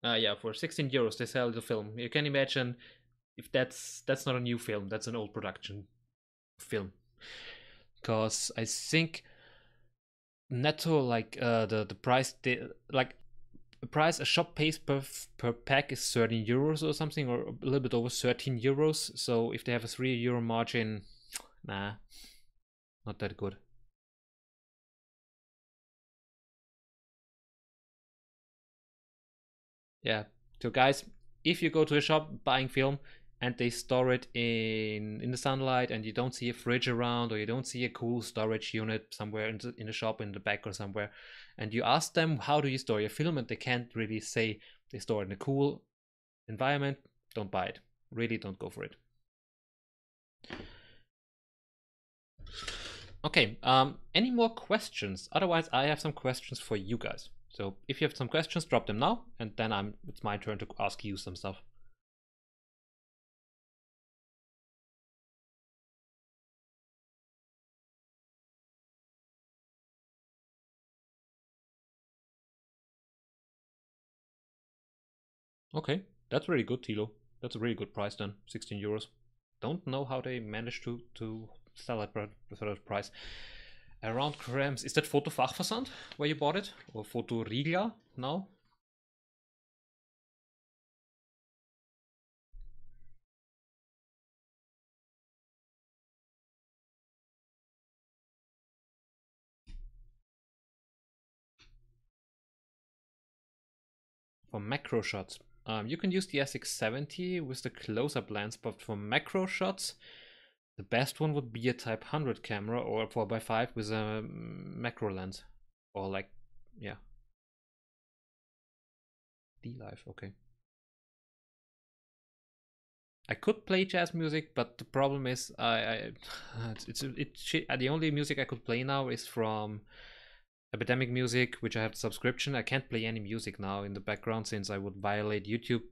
Yeah, for 16 euros they sell the film. You can imagine if that's not a new film, that's an old production film. Because I think netto, like the price, like the price a shop pays per pack is 13 euros or something, or a little bit over 13 euros. So if they have a 3 euro margin, nah, not that good. Yeah. So guys, if you go to a shop buying film and they store it in the sunlight and you don't see a fridge around, or you don't see a cool storage unit somewhere in the shop in the back or somewhere, and you ask them how do you store your film and they can't really say they store it in a cool environment, don't buy it. Really don't go for it. Okay, any more questions? Otherwise I have some questions for you guys. So if you have some questions, drop them now, and then it's my turn to ask you some stuff. Okay, that's really good, Tilo. That's a really good price then, 16 euros. Don't know how they managed to sell it for that price. Around Krems, is that Fotofachversand where you bought it? Or Fotoriegler now? For macro shots, you can use the SX70 with the close-up lens, but for macro shots, the best one would be a Type 100 camera or a 4x5 with a macro lens. Or like, yeah. D-Live, okay. I could play jazz music, but the problem is, the only music I could play now is from Epidemic Music, which I have subscription. I can't play any music now in the background since I would violate YouTube.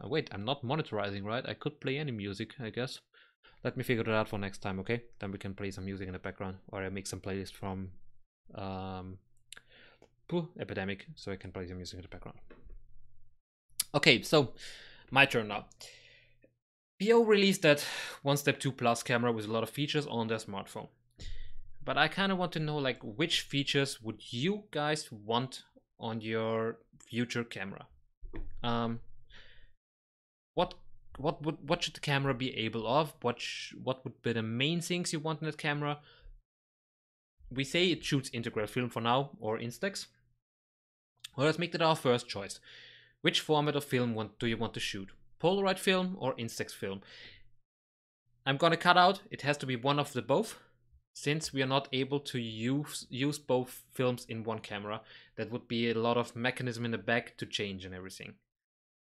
Wait, I'm not monetizing, right? I could play any music, I guess. Let me figure that out for next time, okay? Then we can play some music in the background, or I make some playlist from Epidemic, so I can play some music in the background. Okay, so my turn now. PO released that OneStep2 Plus camera with a lot of features on their smartphone. But I kind of want to know, like, which features would you guys want on your future camera? What should the camera be able of? What would be the main things you want in that camera? We say it shoots integral film for now, or Instax. Well, let's make that our first choice. Which format of film do you want to shoot? Polaroid film or Instax film? I'm gonna cut out, it has to be one of the both, since we are not able to use both films in one camera. That would be a lot of mechanism in the back to change and everything.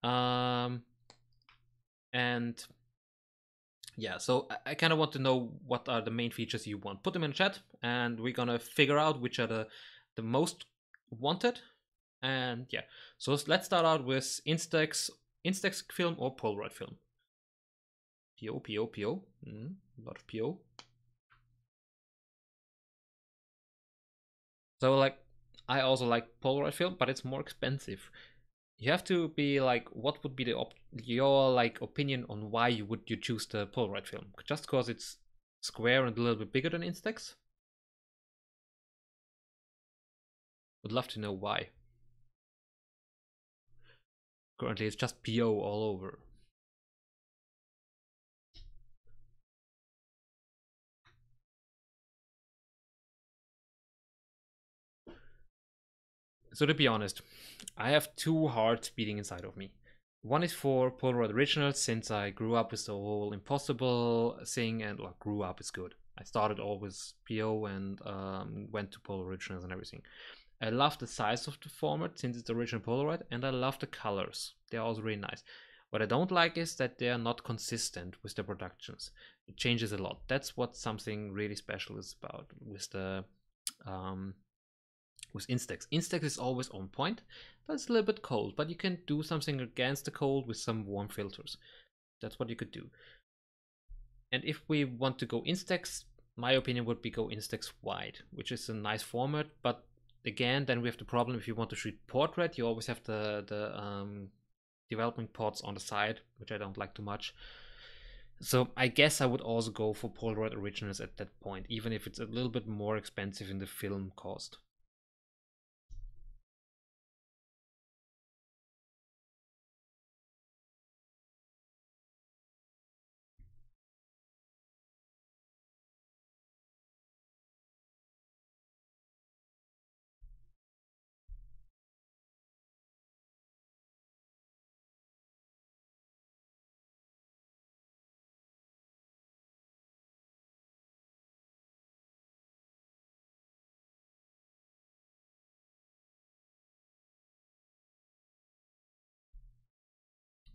And yeah, so I kind of want to know what are the main features you want. Put them in the chat, and we're gonna figure out which are the most wanted. And yeah, so let's start out with Instax film or Polaroid film. PO. A lot of PO. So like, I also like Polaroid film, but it's more expensive. You have to be like, what would be your like opinion on why you choose the Polaroid film? Just because it's square and a little bit bigger than Instax? Would love to know why. Currently, it's just PO all over. So to be honest, I have two hearts beating inside of me. One is for Polaroid Originals, since I grew up with the whole impossible thing, and like, grew up is good. I started all with PO and went to Polaroid Originals and everything. I love the size of the format since it's the original Polaroid, and I love the colors. They're also really nice. What I don't like is that they are not consistent with the productions. It changes a lot. That's what something really special is about with the with Instax. Instax is always on point, but it's a little bit cold. But you can do something against the cold with some warm filters. That's what you could do. And if we want to go Instax, my opinion would be go Instax wide, which is a nice format. But again, then we have the problem, if you want to shoot portrait, you always have the developing pods on the side, which I don't like too much. So I guess I would also go for Polaroid Originals at that point, even if it's a little bit more expensive in the film cost.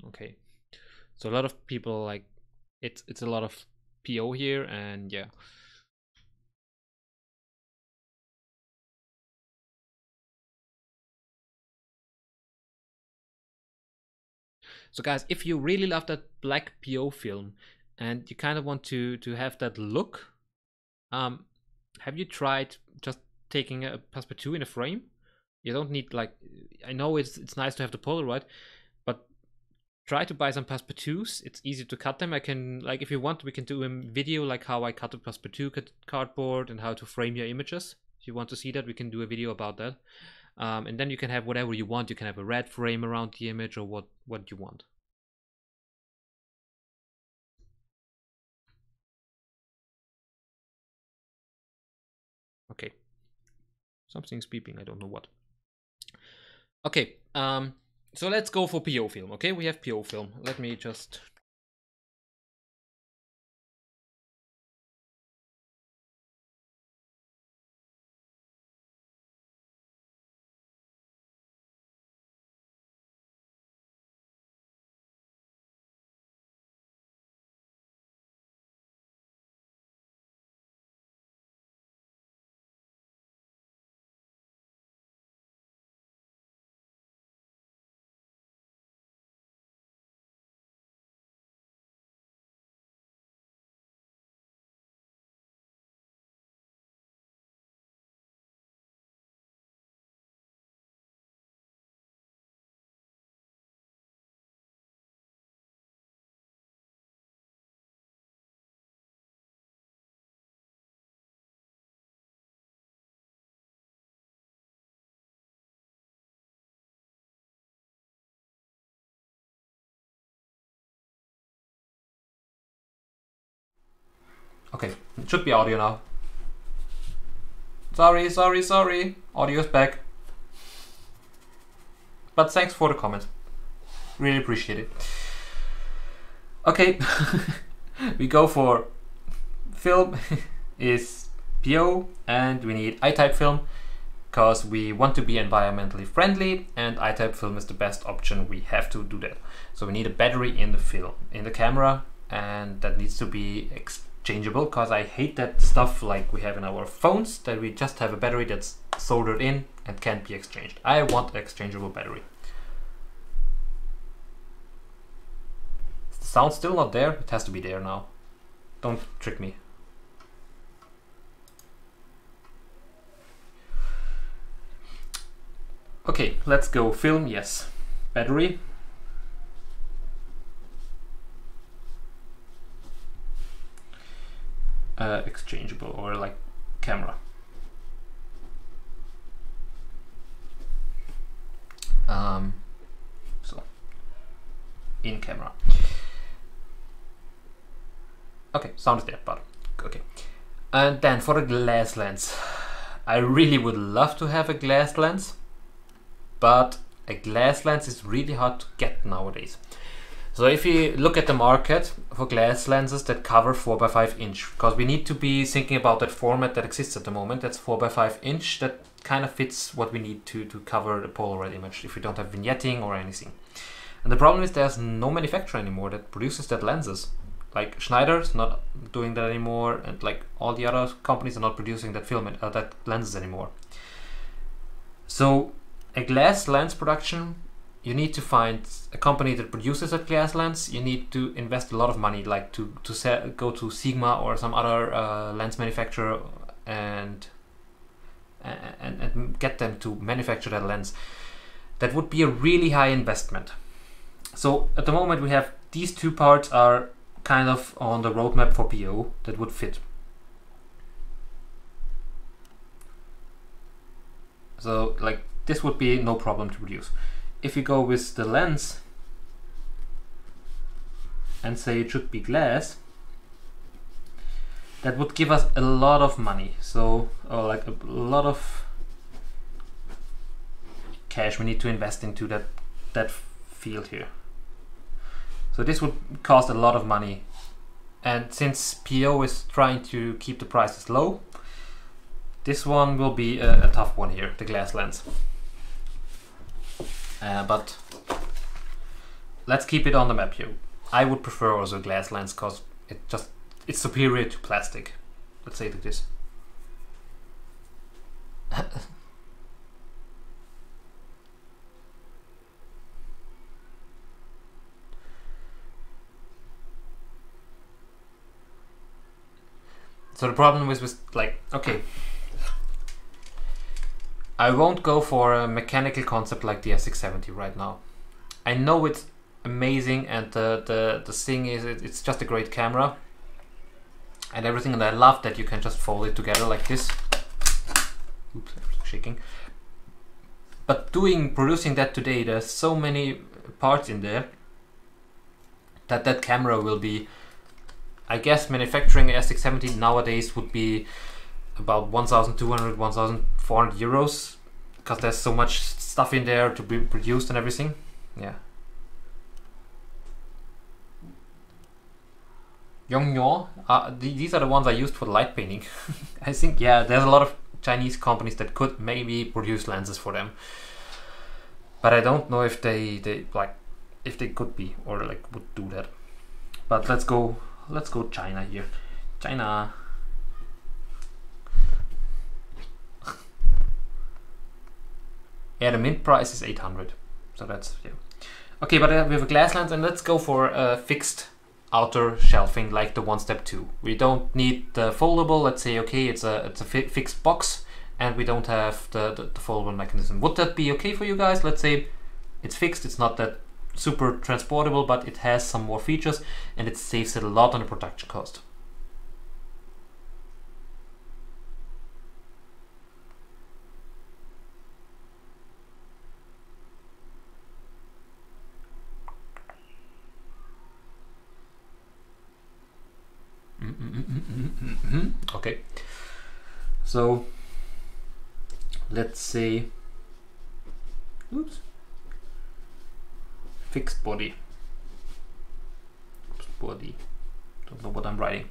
Okay, so a lot of people like it's a lot of PO here, and yeah. So guys, if you really love that black PO film and you kind of want to have that look, have you tried just taking a Passepartout in a frame? You don't need, like, I know it's nice to have the Polaroid, but try to buy some Passepartouts. It's easy to cut them. I can, like, if you want, we can do a video like how I cut a Passepartout cardboard and how to frame your images. If you want to see that, we can do a video about that. And then you can have whatever you want. You can have a red frame around the image, or what you want. Okay, something's beeping, I don't know what. Okay, so let's go for PO film. Okay, we have PO film. Let me just... Okay, it should be audio now. Sorry. Audio is back. But thanks for the comment. Really appreciate it. Okay, we go for film is PO, and we need I-type film because we want to be environmentally friendly, and I-type film is the best option. We have to do that. So we need a battery in the film, in the camera, and that needs to be exchangeable, because I hate that stuff like we have in our phones, that we just have a battery that's soldered in and can't be exchanged. I want an exchangeable battery. Is the sound still not there? It has to be there now. Don't trick me. Okay, let's go. Film, yes. Battery. Exchangeable, or like camera. So, in camera. Okay, sound is there, but okay. And then for a glass lens. I really would love to have a glass lens, but a glass lens is really hard to get nowadays. So if you look at the market for glass lenses that cover 4x5 inch, because we need to be thinking about that format that exists at the moment, that's 4x5 inch, that kind of fits what we need to cover the Polaroid image if we don't have vignetting or anything. And the problem is there's no manufacturer anymore that produces that lenses. Like Schneider's not doing that anymore, and like all the other companies are not producing that film that lenses anymore. So a glass lens production, you need to find a company that produces a glass lens. You need to invest a lot of money, like to go to Sigma or some other lens manufacturer and get them to manufacture that lens. That would be a really high investment. So at the moment we have these two parts are kind of on the roadmap for PO that would fit. So like this would be no problem to produce. If you go with the lens and say it should be glass, that would give us a lot of money. So like a lot of cash we need to invest into that field here. So this would cost a lot of money, and since PO is trying to keep the prices low, this one will be a tough one here, the glass lens. But let's keep it on the map here. I would prefer also glass lens because it's superior to plastic. Let's say it like this. So the problem is with like, okay, I won't go for a mechanical concept like the S670 right now. I know it's amazing, and the thing is it's just a great camera and everything, and I love that you can just fold it together like this. Oops, I'm shaking. But producing that today, there's so many parts in there that camera will be, I guess manufacturing a S670 nowadays would be about 1,200, 1,400 euros, because there's so much stuff in there to be produced and everything. Yeah. Yongnuo, these are the ones I used for the light painting. I think, yeah, there's a lot of Chinese companies that could maybe produce lenses for them, but I don't know if they like, if they could be or like would do that. But let's go China here. China. Yeah, the mint price is 800, so that's, yeah. Okay, but we have a glass lens, and let's go for a fixed outer shelving like the OneStep2. We don't need the foldable. Let's say, okay, it's a fixed box, and we don't have the foldable mechanism. Would that be okay for you guys? Let's say it's fixed, it's not that super transportable, but it has some more features, and it saves it a lot on the production cost. Okay, so let's say, oops, fixed body. Body. Don't know what I'm writing.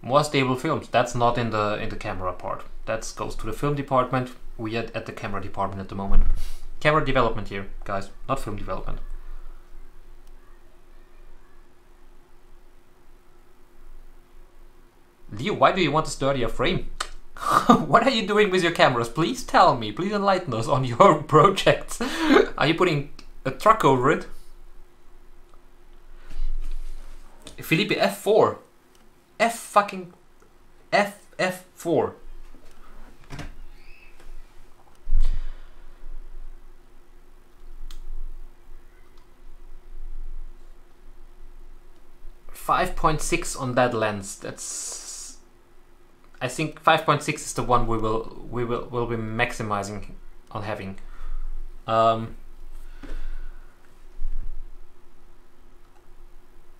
More stable films. That's not in the camera part. That goes to the film department. We are at the camera department at the moment. Camera development here, guys, not film development. Leo, why do you want to study a frame? What are you doing with your cameras? Please tell me. Please enlighten us on your projects. Are you putting a truck over it? Felipe, F4. F4. .6 on that lens. That's, I think 5.6 is the one we will be maximizing on having.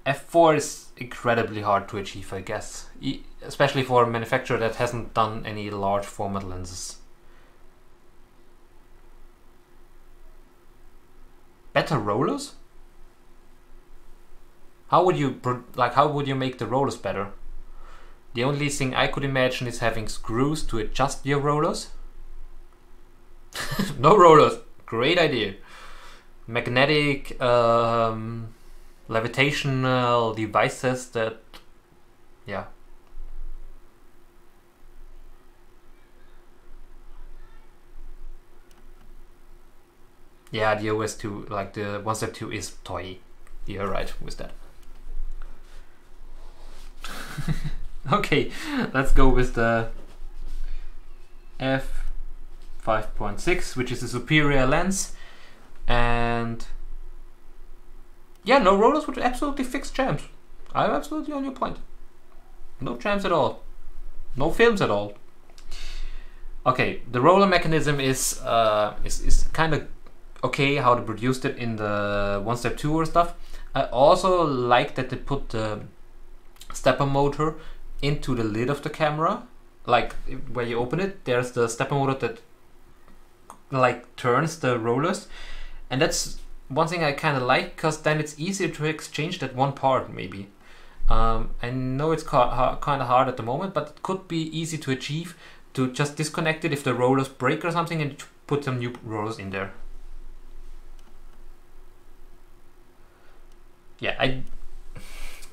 F4 is incredibly hard to achieve, I guess, especially for a manufacturer that hasn't done any large format lenses. Better rollers? How would you make the rollers better? The only thing I could imagine is having screws to adjust your rollers. No rollers, great idea. Magnetic levitational devices that, yeah. Yeah, the OS2, like the OneStep2 is toy. You're right with that. Okay, let's go with the f5.6, which is a superior lens, and yeah, no rollers would absolutely fix jams. I'm absolutely on your point. No jams at all, no films at all. Okay, the roller mechanism is kind of okay how they produced it in the OneStep2 or stuff. I also like that they put the stepper motor into the lid of the camera, like where you open it, there's the stepper motor that like turns the rollers, and that's one thing I kind of like, because then it's easier to exchange that one part maybe. I know it's kind of hard at the moment, but it could be easy to achieve, to just disconnect it if the rollers break or something and put some new rollers in there. Yeah,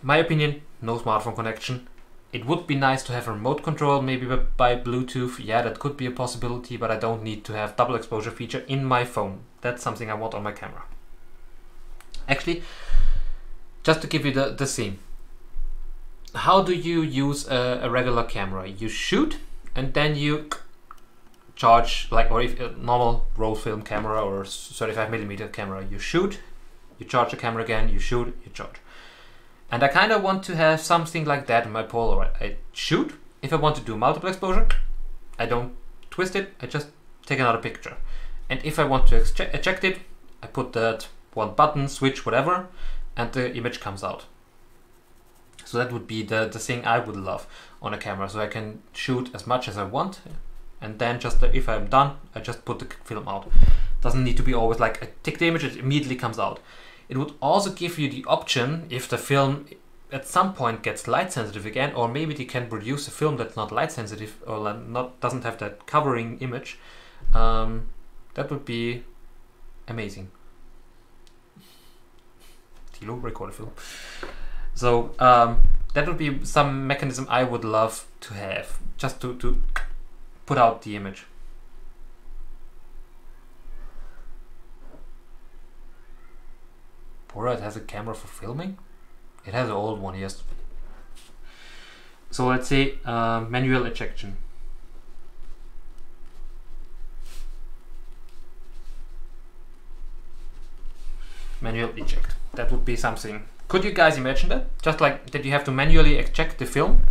my opinion, no smartphone connection. It would be nice to have a remote control, maybe by Bluetooth. Yeah, that could be a possibility, but I don't need to have double exposure feature in my phone. That's something I want on my camera. Actually, just to give you the scene. How do you use a regular camera? You shoot and then you charge, like, or if a normal roll film camera or 35mm camera, you shoot, you charge the camera again, you shoot, you charge. And I kind of want to have something like that in my Polaroid. I shoot. If I want to do multiple exposure, I don't twist it, I just take another picture. And if I want to eject it, I put that one button, switch, whatever, and the image comes out. So that would be the thing I would love on a camera. So I can shoot as much as I want, and then just if I'm done, I just put the film out. Doesn't need to be always like I take the image, it immediately comes out. It would also give you the option, if the film at some point gets light sensitive again, or maybe they can produce a film that's not light sensitive or doesn't have that covering image, that would be amazing. Tilo, record a film. So that would be some mechanism I would love to have, just to put out the image. Polaroid has a camera for filming? It has an old one, yes. So let's say manual ejection. Manual eject. That would be something. Could you guys imagine that? Just like that you have to manually eject the film?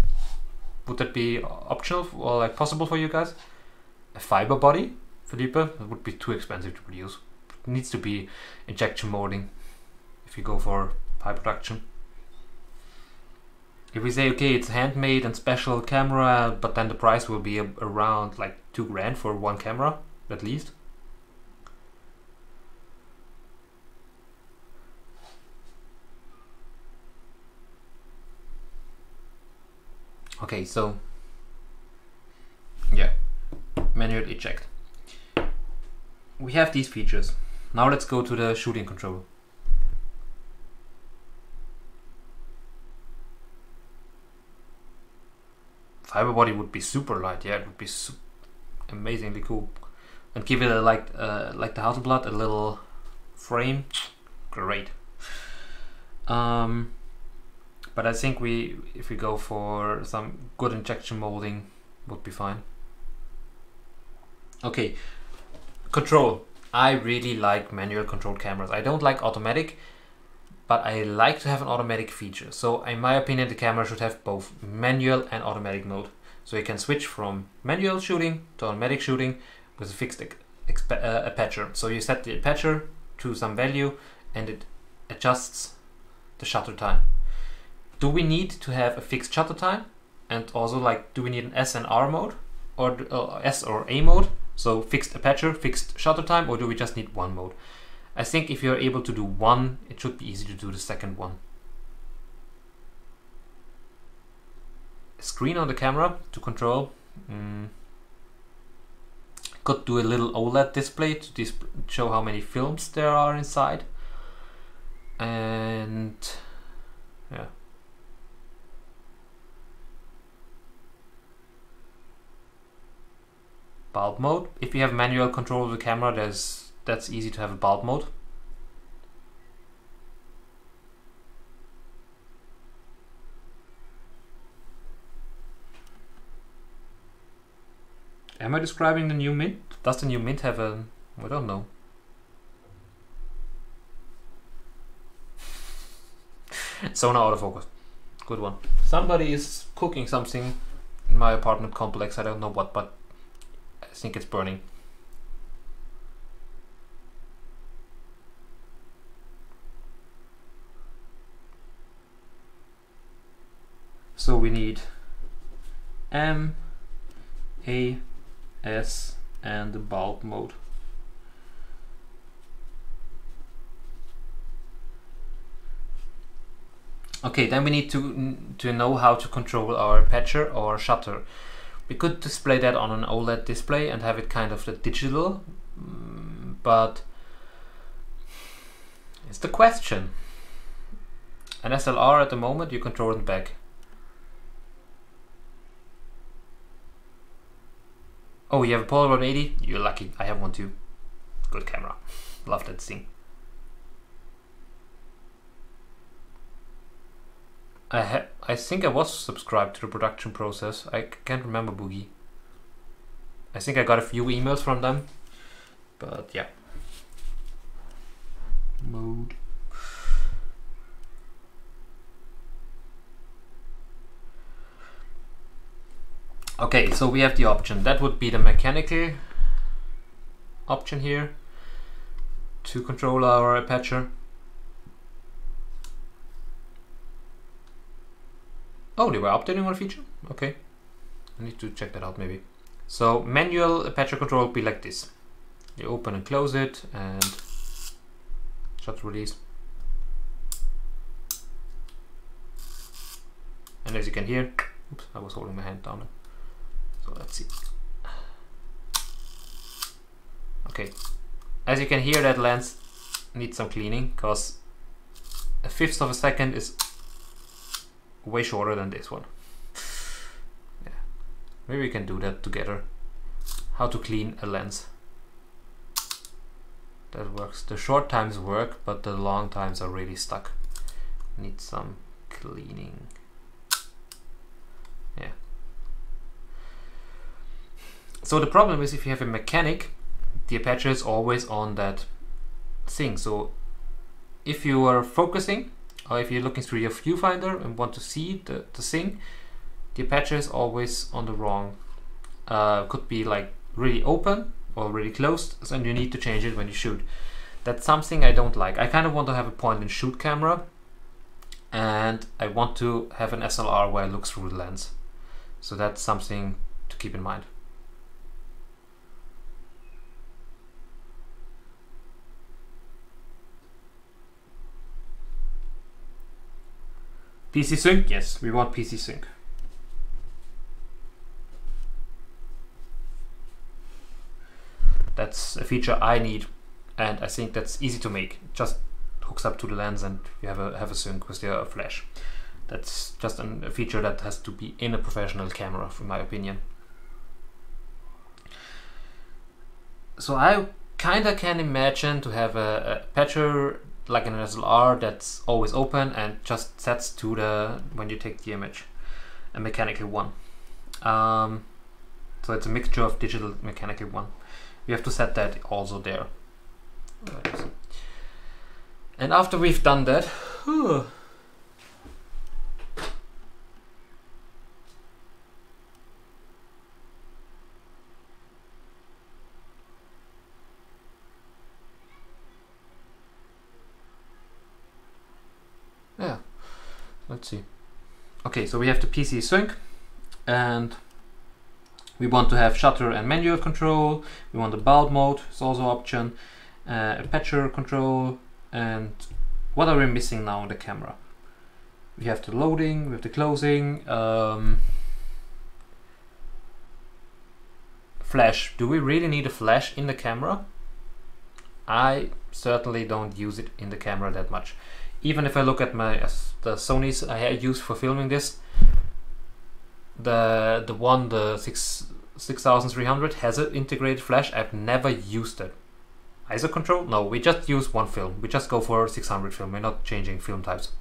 Would that be optional or like possible for you guys? A fiber body, Felipe? That would be too expensive to produce. It needs to be injection molding if you go for high production. If we say, okay, it's handmade and special camera, but then the price will be around like $2 grand for one camera, at least. Okay, so yeah, manual eject. We have these features. Now let's go to the shooting control. Fiber body would be super light. Yeah, it would be amazingly cool. And give it a like the Hasselblad, a little frame. Great. But I think if we go for some good injection molding, would be fine. Okay, control. I really like manual controlled cameras. I don't like automatic, but I like to have an automatic feature. So in my opinion, the camera should have both manual and automatic mode. So you can switch from manual shooting to automatic shooting with a fixed aperture. So you set the aperture to some value and it adjusts the shutter time. Do we need to have a fixed shutter time? And also, like, do we need an S and R mode, or S or A mode? So fixed aperture, fixed shutter time, or do we just need one mode? I think if you're able to do one, it should be easy to do the second one. A screen on the camera to control. Could do a little OLED display to show how many films there are inside. And yeah. Bulb mode. If you have manual control of the camera, that's easy to have a bulb mode. Am I describing the new Mint? Does the new Mint have a... I don't know. Sonar autofocus. Good one. Somebody is cooking something in my apartment complex. I don't know what, but I think it's burning. So we need M, A, S, and the bulb mode. Okay, then we need to know how to control our aperture or shutter. We could display that on an OLED display and have it kind of the digital, but it's the question. An SLR at the moment, you control it back. Oh, you have a Polaroid 80? You're lucky. I have one too. Good camera. Love that thing. I think I was subscribed to the production process. I can't remember Boogie. I think I got a few emails from them, but yeah. Mode. Okay, so we have the option. That would be the mechanical option here to control our aperture. Oh, they were updating our feature? Okay. I need to check that out maybe. So manual aperture control would be like this. You open and close it and shutter release. And as you can hear, oops, I was holding my hand down. So let's see. Okay. As you can hear, that lens needs some cleaning because a fifth of a second is way shorter than this one. Yeah, maybe we can do that together. How to clean a lens. That works. The short times work, but the long times are really stuck. Need some cleaning. Yeah. So the problem is if you have a mechanic, the aperture is always on that thing. So if you are focusing, or if you're looking through your viewfinder and want to see the thing, the aperture is always on the wrong. Could be like really open or really closed, so you need to change it when you shoot. That's something I don't like. I kind of want to have a point and shoot camera, and I want to have an SLR where I look through the lens. So that's something to keep in mind. PC sync? Yes, we want PC sync. That's a feature I need, and I think that's easy to make. It just hooks up to the lens and you have a sync with your flash. That's just a feature that has to be in a professional camera, in my opinion. So I kinda can imagine to have a aperture like an SLR that's always open and just sets to the, when you take the image, a mechanical one. So it's a mixture of digital mechanical one. We have to set that also there. And after we've done that, yeah, let's see. Okay, so we have the PC sync, and we want to have shutter and manual control. We want the bulb mode, it's also an option, aperture control, and what are we missing now on the camera? We have the loading, we have the closing, flash. Do we really need a flash in the camera? I certainly don't use it in the camera that much. Even if I look at the Sonys I use for filming this, the 6300 has an integrated flash. I've never used it. ISO control? No, we just use one film. We just go for 600 film. We're not changing film types.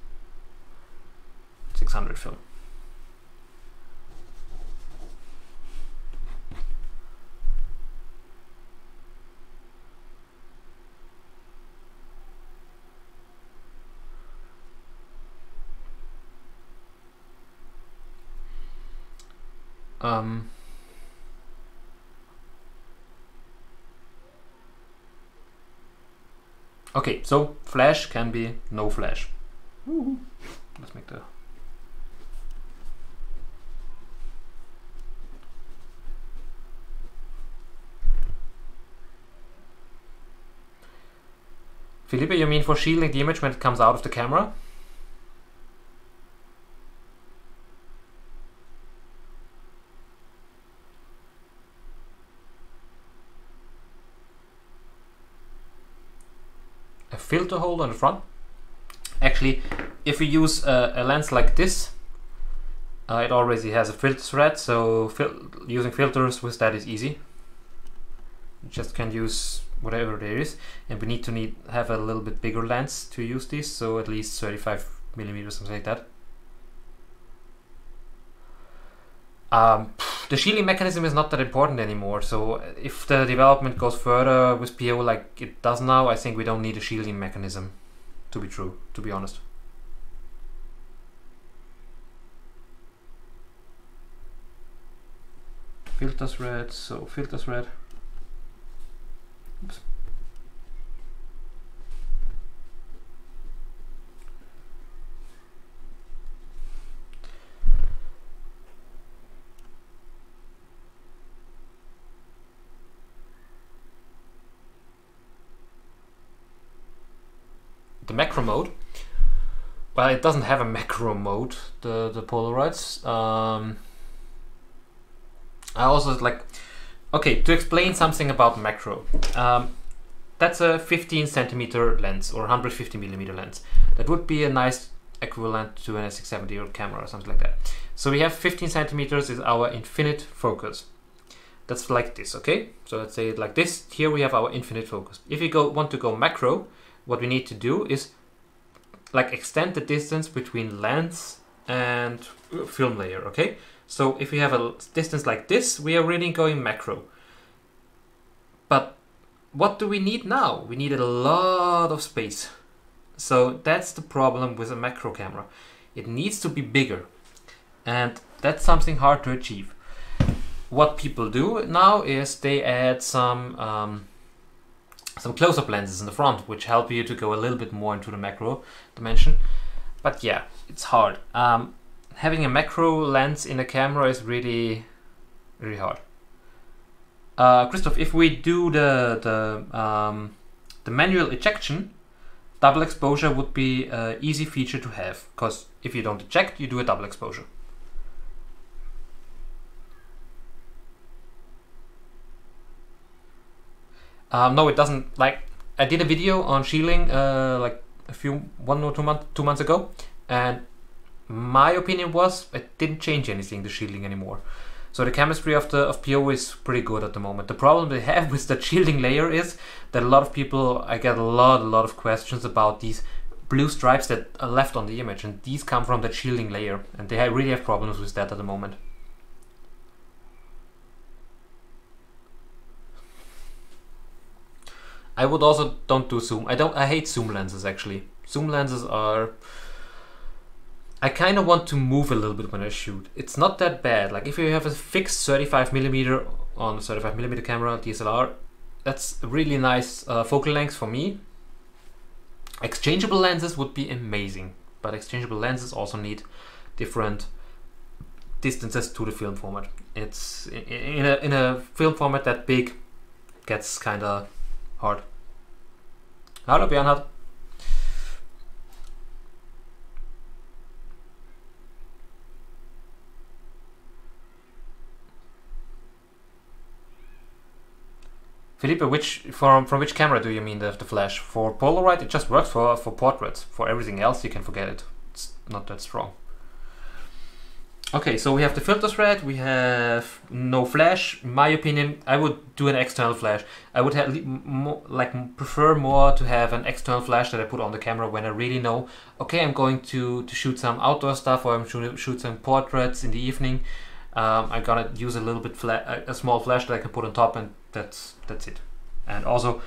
600 film. Okay, so flash can be no flash. Let's make the Felipe, you mean for shielding the image when it comes out of the camera? A filter hole on the front? Actually, if we use a lens like this, it already has a filter thread, so using filters with that is easy. You just can use whatever there is, and we need to have a little bit bigger lens to use this, so at least 35mm, something like that. The shielding mechanism is not that important anymore, so if the development goes further with PO like it does now, I think we don't need a shielding mechanism, to be honest. Filter thread, so filter thread. Oops. The macro mode, well, it doesn't have a macro mode, the Polaroids. I also okay, to explain something about macro. That's a 15 centimeter lens or 150mm lens. That would be a nice equivalent to an S670 or camera or something like that. So we have 15 centimeters is our infinite focus. That's like this, okay? So let's say it like this. Here we have our infinite focus. If you want to go macro, what we need to do is extend the distance between lens and film layer, okay? So if we have a distance like this, we are really going macro. But what do we need now? We need a lot of space. So that's the problem with a macro camera. It needs to be bigger, and that's something hard to achieve. What people do now is they add some close-up lenses in the front, which help you to go a little bit more into the macro dimension. But yeah, it's hard. Having a macro lens in a camera is really, really hard. Christoph, if we do the manual ejection, double exposure would be an easy feature to have, because if you don't eject, you do a double exposure. No, it doesn't. Like, I did a video on shielding like 2 months ago, and my opinion was it didn't change anything, the shielding anymore. So the chemistry of PO is pretty good at the moment. The problem they have with the shielding layer is that a lot of people, I get a lot of questions about these blue stripes that are left on the image, and these come from the shielding layer, and they really have problems with that at the moment. I would also don't do zoom. I hate zoom lenses actually. Zoom lenses are, I kind of want to move a little bit when I shoot. It's not that bad. Like if you have a fixed 35mm on a 35mm camera DSLR, that's a really nice focal length for me. Exchangeable lenses would be amazing, but exchangeable lenses also need different distances to the film format. It's in a film format that big, gets kind of hard. Hallo Bernhard. Felipe, from which camera do you mean the flash? For Polaroid, it just works for portraits. For everything else, you can forget it. It's not that strong. Okay, so we have the filter thread, we have no flash. In my opinion, I would do an external flash. I would have prefer more to have an external flash that I put on the camera when I really know, okay, I'm going to shoot some outdoor stuff, or I'm shoot some portraits in the evening. I'm gonna use a little bit a small flash that I can put on top, and that's it. And also,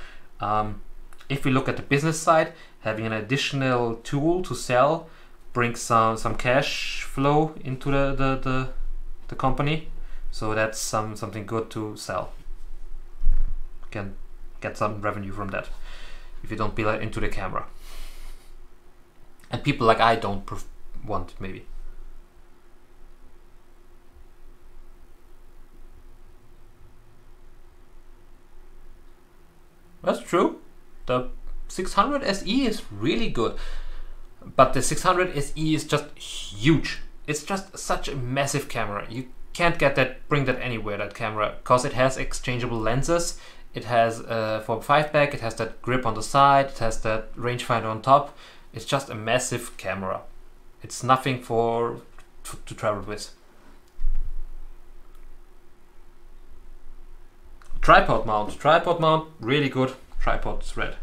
if we look at the business side, having an additional tool to sell brings some cash flow into the company, so that's something good to sell. Can get some revenue from that if you don't be like into the camera. And people like I don't want maybe. That's true. The 600 SE is really good, but the 600 SE is just huge. It's just such a massive camera. You can't bring that anywhere, that camera, because it has exchangeable lenses. It has for 5-pack, it has that grip on the side, it has that rangefinder on top. It's just a massive camera. It's nothing to travel with. Tripod mount, really good tripod thread.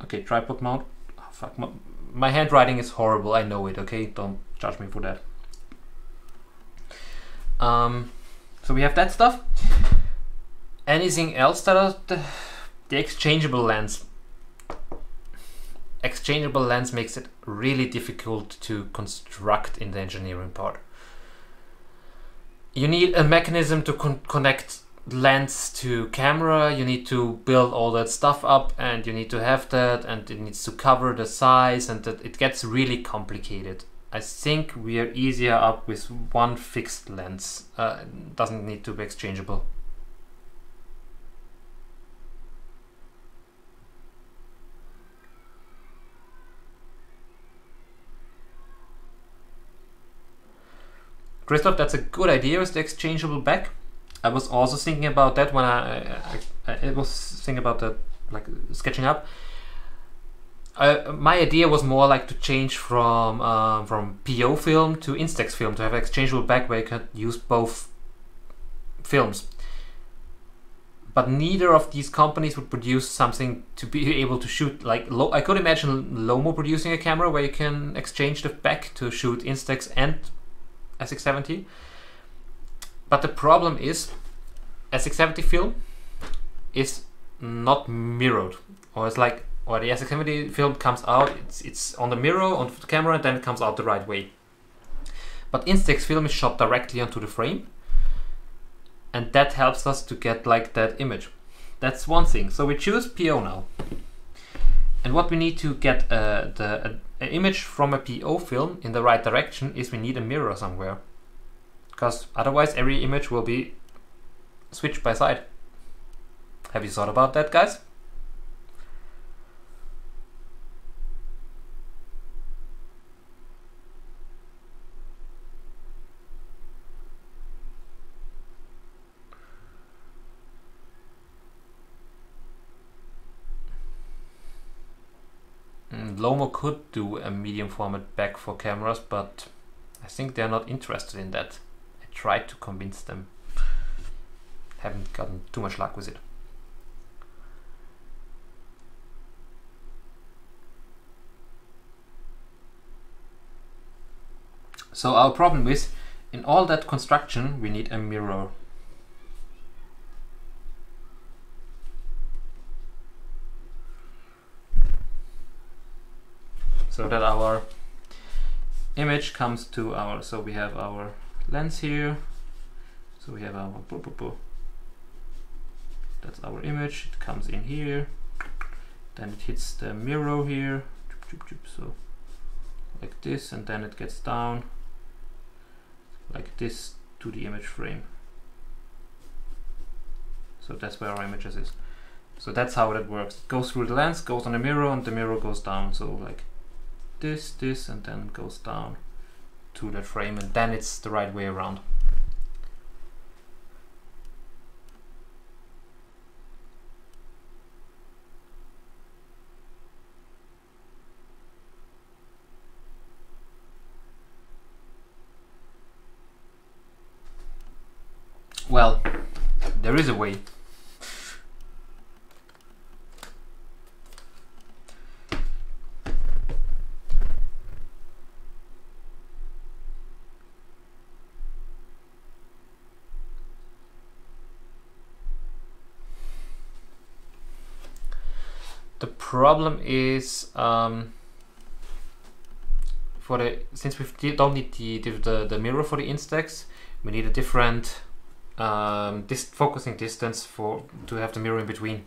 Okay, tripod mount. Oh, fuck, my handwriting is horrible, I know it, okay? Don't judge me for that. So we have that stuff. Anything else that are the exchangeable lens? Exchangeable lens makes it really difficult to construct in the engineering part. You need a mechanism to connect lens to camera, you need to build all that stuff up, and you need to have that, and it needs to cover the size, and that it gets really complicated. I think we are easier up with one fixed lens. Doesn't need to be exchangeable. Christoph, that's a good idea with the exchangeable back. I was also thinking about that when I was thinking about the sketching up. My idea was more like to change from PO film to Instax film, to have an exchangeable back where you could use both films. But neither of these companies would produce something to be able to shoot like I could imagine Lomo producing a camera where you can exchange the back to shoot Instax and a670. But the problem is, a670 film is not mirrored, or it's like, or the a670 film comes out, it's on the mirror on the camera, and then it comes out the right way. But Instax film is shot directly onto the frame, and that helps us to get like that image. That's one thing. So we choose PO now, and what we need to get an image from a PO film in the right direction is we need a mirror somewhere. because otherwise every image will be switched by side. Have you thought about that, guys? Lomo could do a medium format back for cameras, but I think they're not interested in that. I tried to convince them. Haven't gotten too much luck with it. So our problem is, in all that construction, we need a mirror. So that our image comes to our, so we have our lens here, so we have our, that's our image, it comes in here, then it hits the mirror here, so like this, and then it gets down like this to the image frame. So that's where our images is. So that's how that works. It goes through the lens, goes on the mirror, and the mirror goes down. So like this, and then goes down to that frame, and then it's the right way around. Well, there is a way. The problem is since we don't need the mirror for the Instax, we need a different focusing distance to have the mirror in between.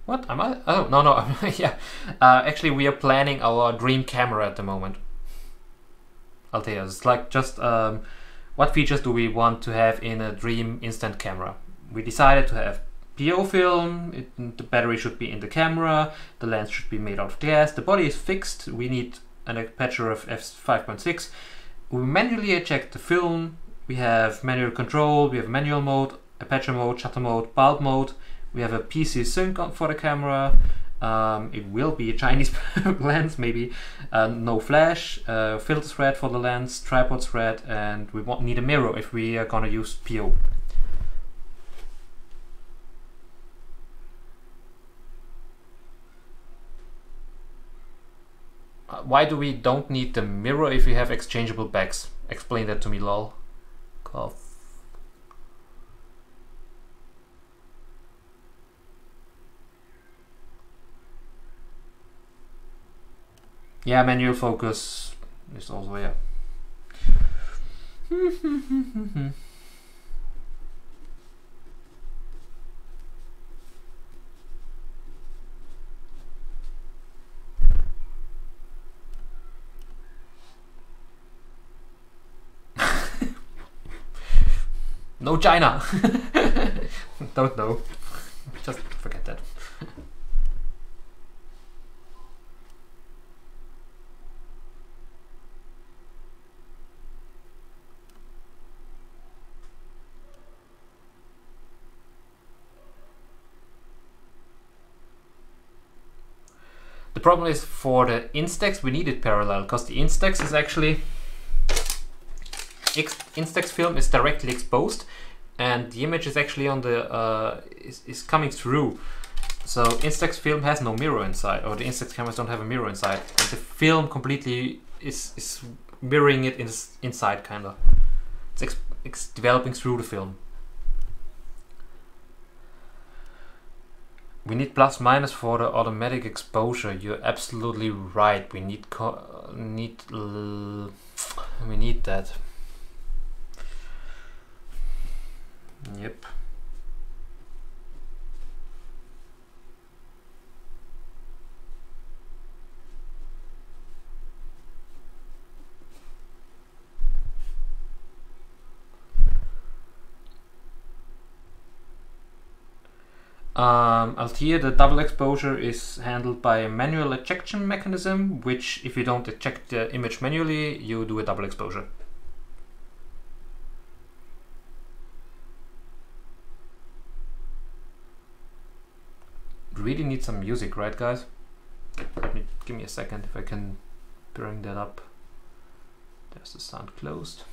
What am I? Oh no, yeah. Actually, we are planning our dream camera at the moment. I'll tell you, it's like just what features do we want to have in a dream instant camera? We decided to have PO film, the battery should be in the camera, the lens should be made out of glass, the body is fixed, we need an aperture of f5.6. We manually eject the film, we have manual control, we have manual mode, aperture mode, shutter mode, bulb mode, we have a PC sync for the camera, it will be a Chinese lens maybe, no flash, filter thread for the lens, tripod thread, and we need a mirror if we are gonna use PO. Why do we don't need the mirror if we have exchangeable backs? Explain that to me, lol. Cough. Yeah, manual focus is also, yeah. No China! Don't know. Just forget that. The problem is for the Instax we need it parallel, because the Instax is actually Instax film is directly exposed, and the image is actually on the is coming through. So Instax film has no mirror inside, or the Instax cameras don't have a mirror inside. And the film completely is mirroring it inside, kind of. It's developing through the film. We need plus minus for the automatic exposure. You're absolutely right. We need that. Yep. Here the double exposure is handled by a manual ejection mechanism, which if you don't eject the image manually, you do a double exposure. Really need some music, right guys? Give me a second if I can bring that up. There's the sound closed.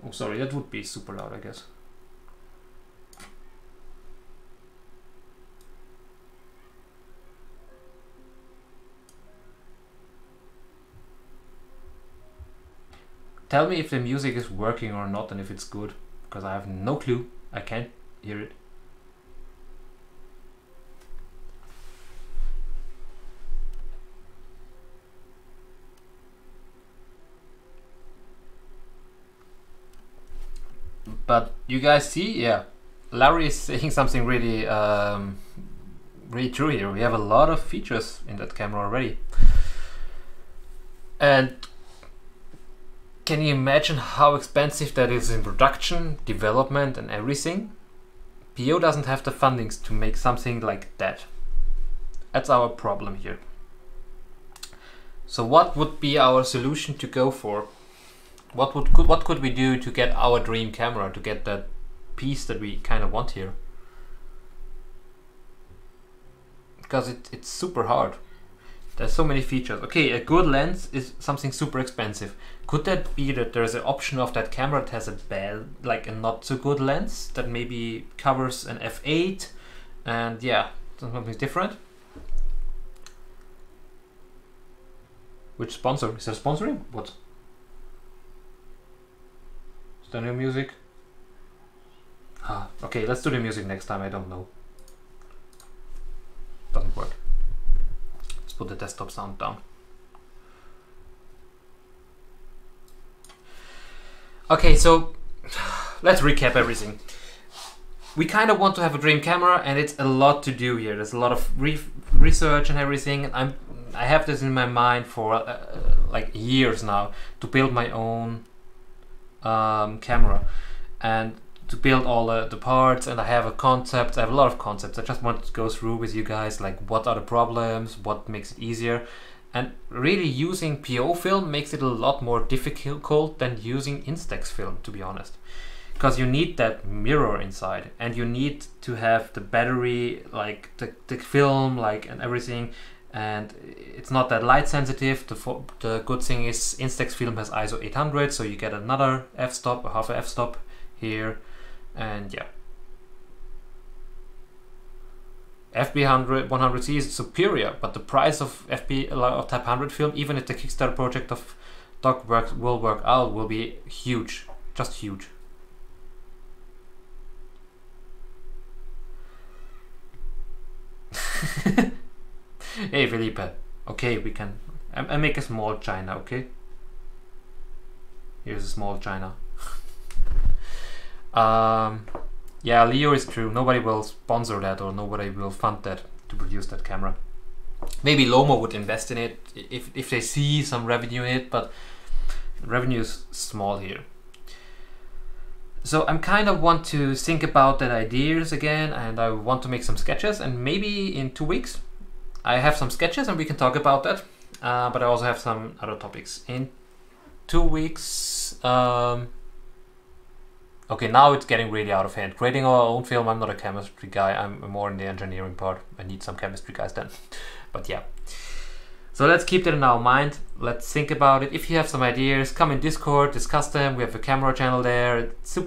Oh, sorry, that would be super loud, I guess. Tell me if the music is working or not and if it's good, because I have no clue. I can't hear it. But you guys see, yeah, Larry is saying something really, really true here. We have a lot of features in that camera already. And can you imagine how expensive that is in production, development and everything? PO doesn't have the fundings to make something like that. That's our problem here. So what would be our solution to go for? What could we do to get our dream camera, to get that piece that we kind of want here? Because it's super hard. There's so many features. Okay, a good lens is something super expensive. Could that be that there's an option of that camera that has a bad, like a not so good lens that maybe covers an f8 and yeah, something different? Which sponsor? Is there sponsoring? What? Is there new music? Okay, let's do the music next time. I don't know. Doesn't work. Let's put the desktop sound down. Okay, so let's recap everything. We kind of want to have a dream camera, and it's a lot to do here. There's a lot of research and everything. I have this in my mind for like years now, to build my own camera and to build all the parts, and I have a concept. I have a lot of concepts. I just want to go through with you guys, like what are the problems, what makes it easier, and really using PO film makes it a lot more difficult than using Instax film, to be honest, because you need that mirror inside, and you need to have the battery, like the film, like, and everything. And it's not that light sensitive. The good thing is Instax film has ISO 800, so you get another f-stop, a half a f-stop here, and yeah. FB 100C is superior, but the price of FB or Type 100 film, even if the Kickstarter project of Doc will work out, will be huge, just huge. Hey Felipe, okay, we can. I make a small China, okay? Here's a small China. Yeah, Leo is true. Nobody will sponsor that, or nobody will fund that to produce that camera. Maybe Lomo would invest in it if they see some revenue in it, but revenue is small here. So I'm kind of want to think about that ideas again, and I want to make some sketches, and maybe in 2 weeks I have some sketches and we can talk about that, but I also have some other topics. In 2 weeks, okay, now it's getting really out of hand. Creating our own film, I'm not a chemistry guy, I'm more in the engineering part. I need some chemistry guys then, but yeah. So let's keep that in our mind, let's think about it. If you have some ideas, come in Discord, discuss them. We have a camera channel there. It's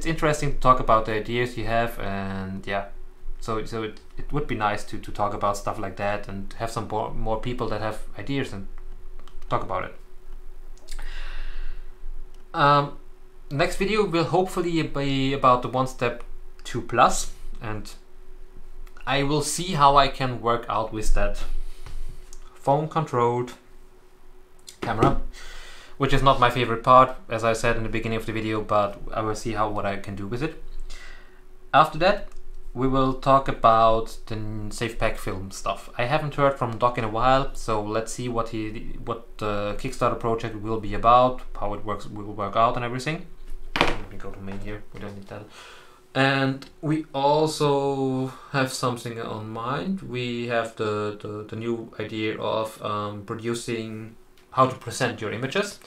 interesting to talk about the ideas you have, and yeah. So it would be nice to talk about stuff like that and have some more people that have ideas and talk about it. Next video will hopefully be about the OneStep 2 Plus, and I will see how I can work out with that phone controlled camera, which is not my favorite part, as I said in the beginning of the video, but I will see what I can do with it. After that, we will talk about the SafePack film stuff. I haven't heard from Doc in a while, so let's see what the Kickstarter project will be about, how it will work out and everything. Let me go to main here, we don't need that. And we also have something on mind. We have the new idea of producing how to present your images.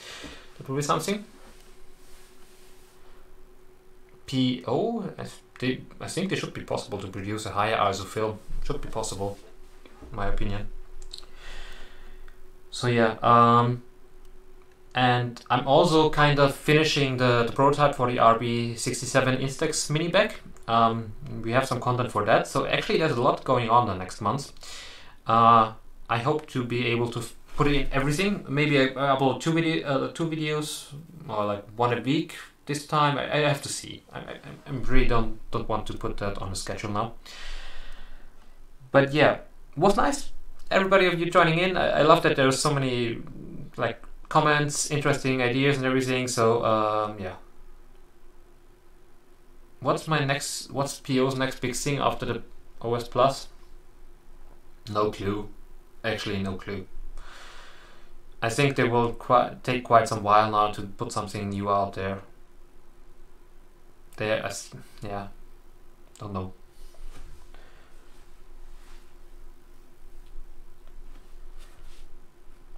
That will be something. PO, I think it should be possible to produce a higher ISO film. Should be possible, in my opinion. So yeah, and I'm also kind of finishing the prototype for the RB67 Instax mini bag. We have some content for that, so actually there's a lot going on the next month. I hope to be able to put in everything. Maybe I upload two videos, or like one a week. This time I have to see. I really don't want to put that on the schedule now. But yeah, was nice. Everybody of you joining in. I love that there's so many like comments, interesting ideas, and everything. So yeah. What's PO's next big thing after the OS Plus? No clue. Actually, no clue. I think they will take quite some while now to put something new out there. Yeah, don't know.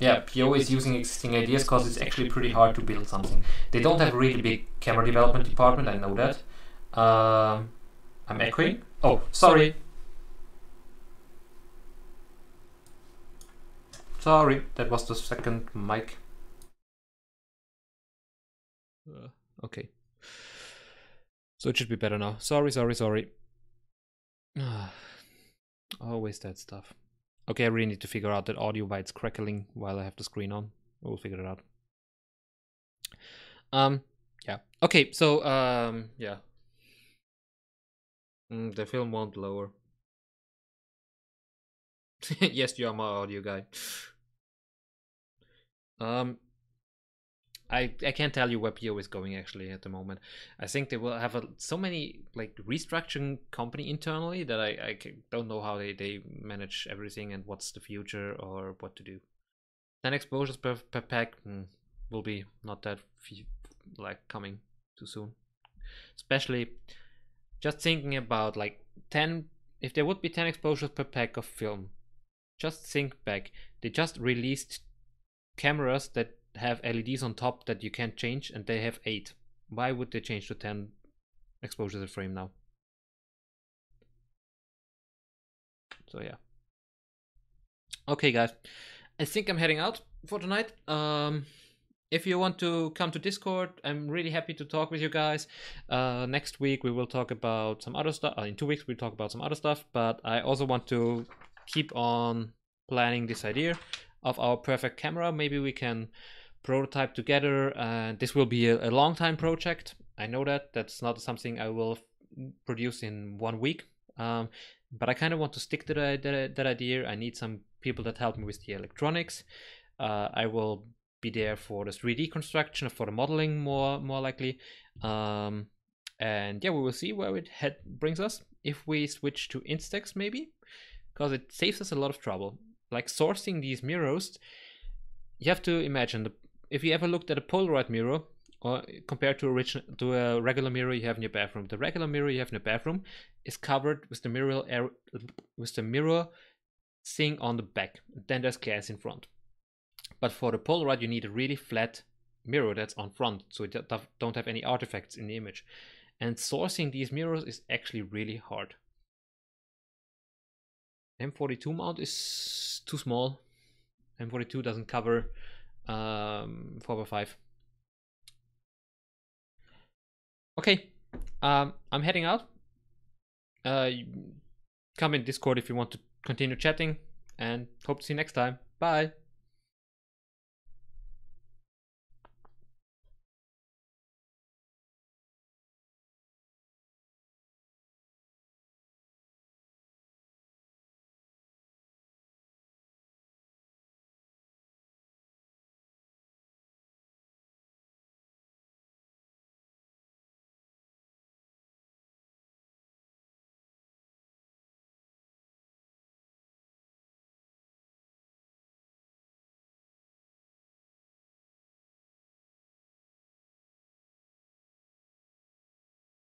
Yeah, PO is using existing ideas because it's actually pretty hard to build something. They don't have a really big camera development department, I know that. I'm echoing. Oh, sorry. Sorry, that was the second mic. Okay. So it should be better now. Sorry. Always that stuff. Okay, I really need to figure out that audio why it's crackling while I have the screen on. We'll figure it out. Yeah. Okay, so yeah. The film won't lower. Yes, you are my audio guy. I can't tell you where PO is going actually at the moment. I think they will have so many like restructuring company internally that I don't know how they manage everything and what's the future or what to do. 10 exposures per pack will be not that like coming too soon. Especially just thinking about like 10, if there would be 10 exposures per pack of film, just think back. They just released cameras that have LEDs on top that you can't change, and they have 8. Why would they change to 10 exposures a frame now? So yeah. Okay guys, I think I'm heading out for tonight. If you want to come to Discord, I'm really happy to talk with you guys. Next week we will talk about some other stuff. In 2 weeks we'll talk about some other stuff, but I also want to keep on planning this idea of our perfect camera. Maybe we can prototype together, and this will be a long time project. I know that's not something I will produce in 1 week, but I kind of want to stick to that idea. I need some people that help me with the electronics. I will be there for the 3D construction, for the modeling more likely, and yeah, we will see where it brings us if we switch to Instax maybe, because it saves us a lot of trouble. Like sourcing these mirrors, you have to imagine if you ever looked at a Polaroid mirror or compared to a regular mirror you have in your bathroom. The regular mirror you have in the bathroom is covered with the mirror thing on the back. Then there's glass in front. But for the Polaroid you need a really flat mirror that's on front, so it don't have any artifacts in the image. And sourcing these mirrors is actually really hard. M42 mount is too small. M42 doesn't cover 4x5. Okay, I'm heading out. Come in Discord if you want to continue chatting, and hope to see you next time. Bye.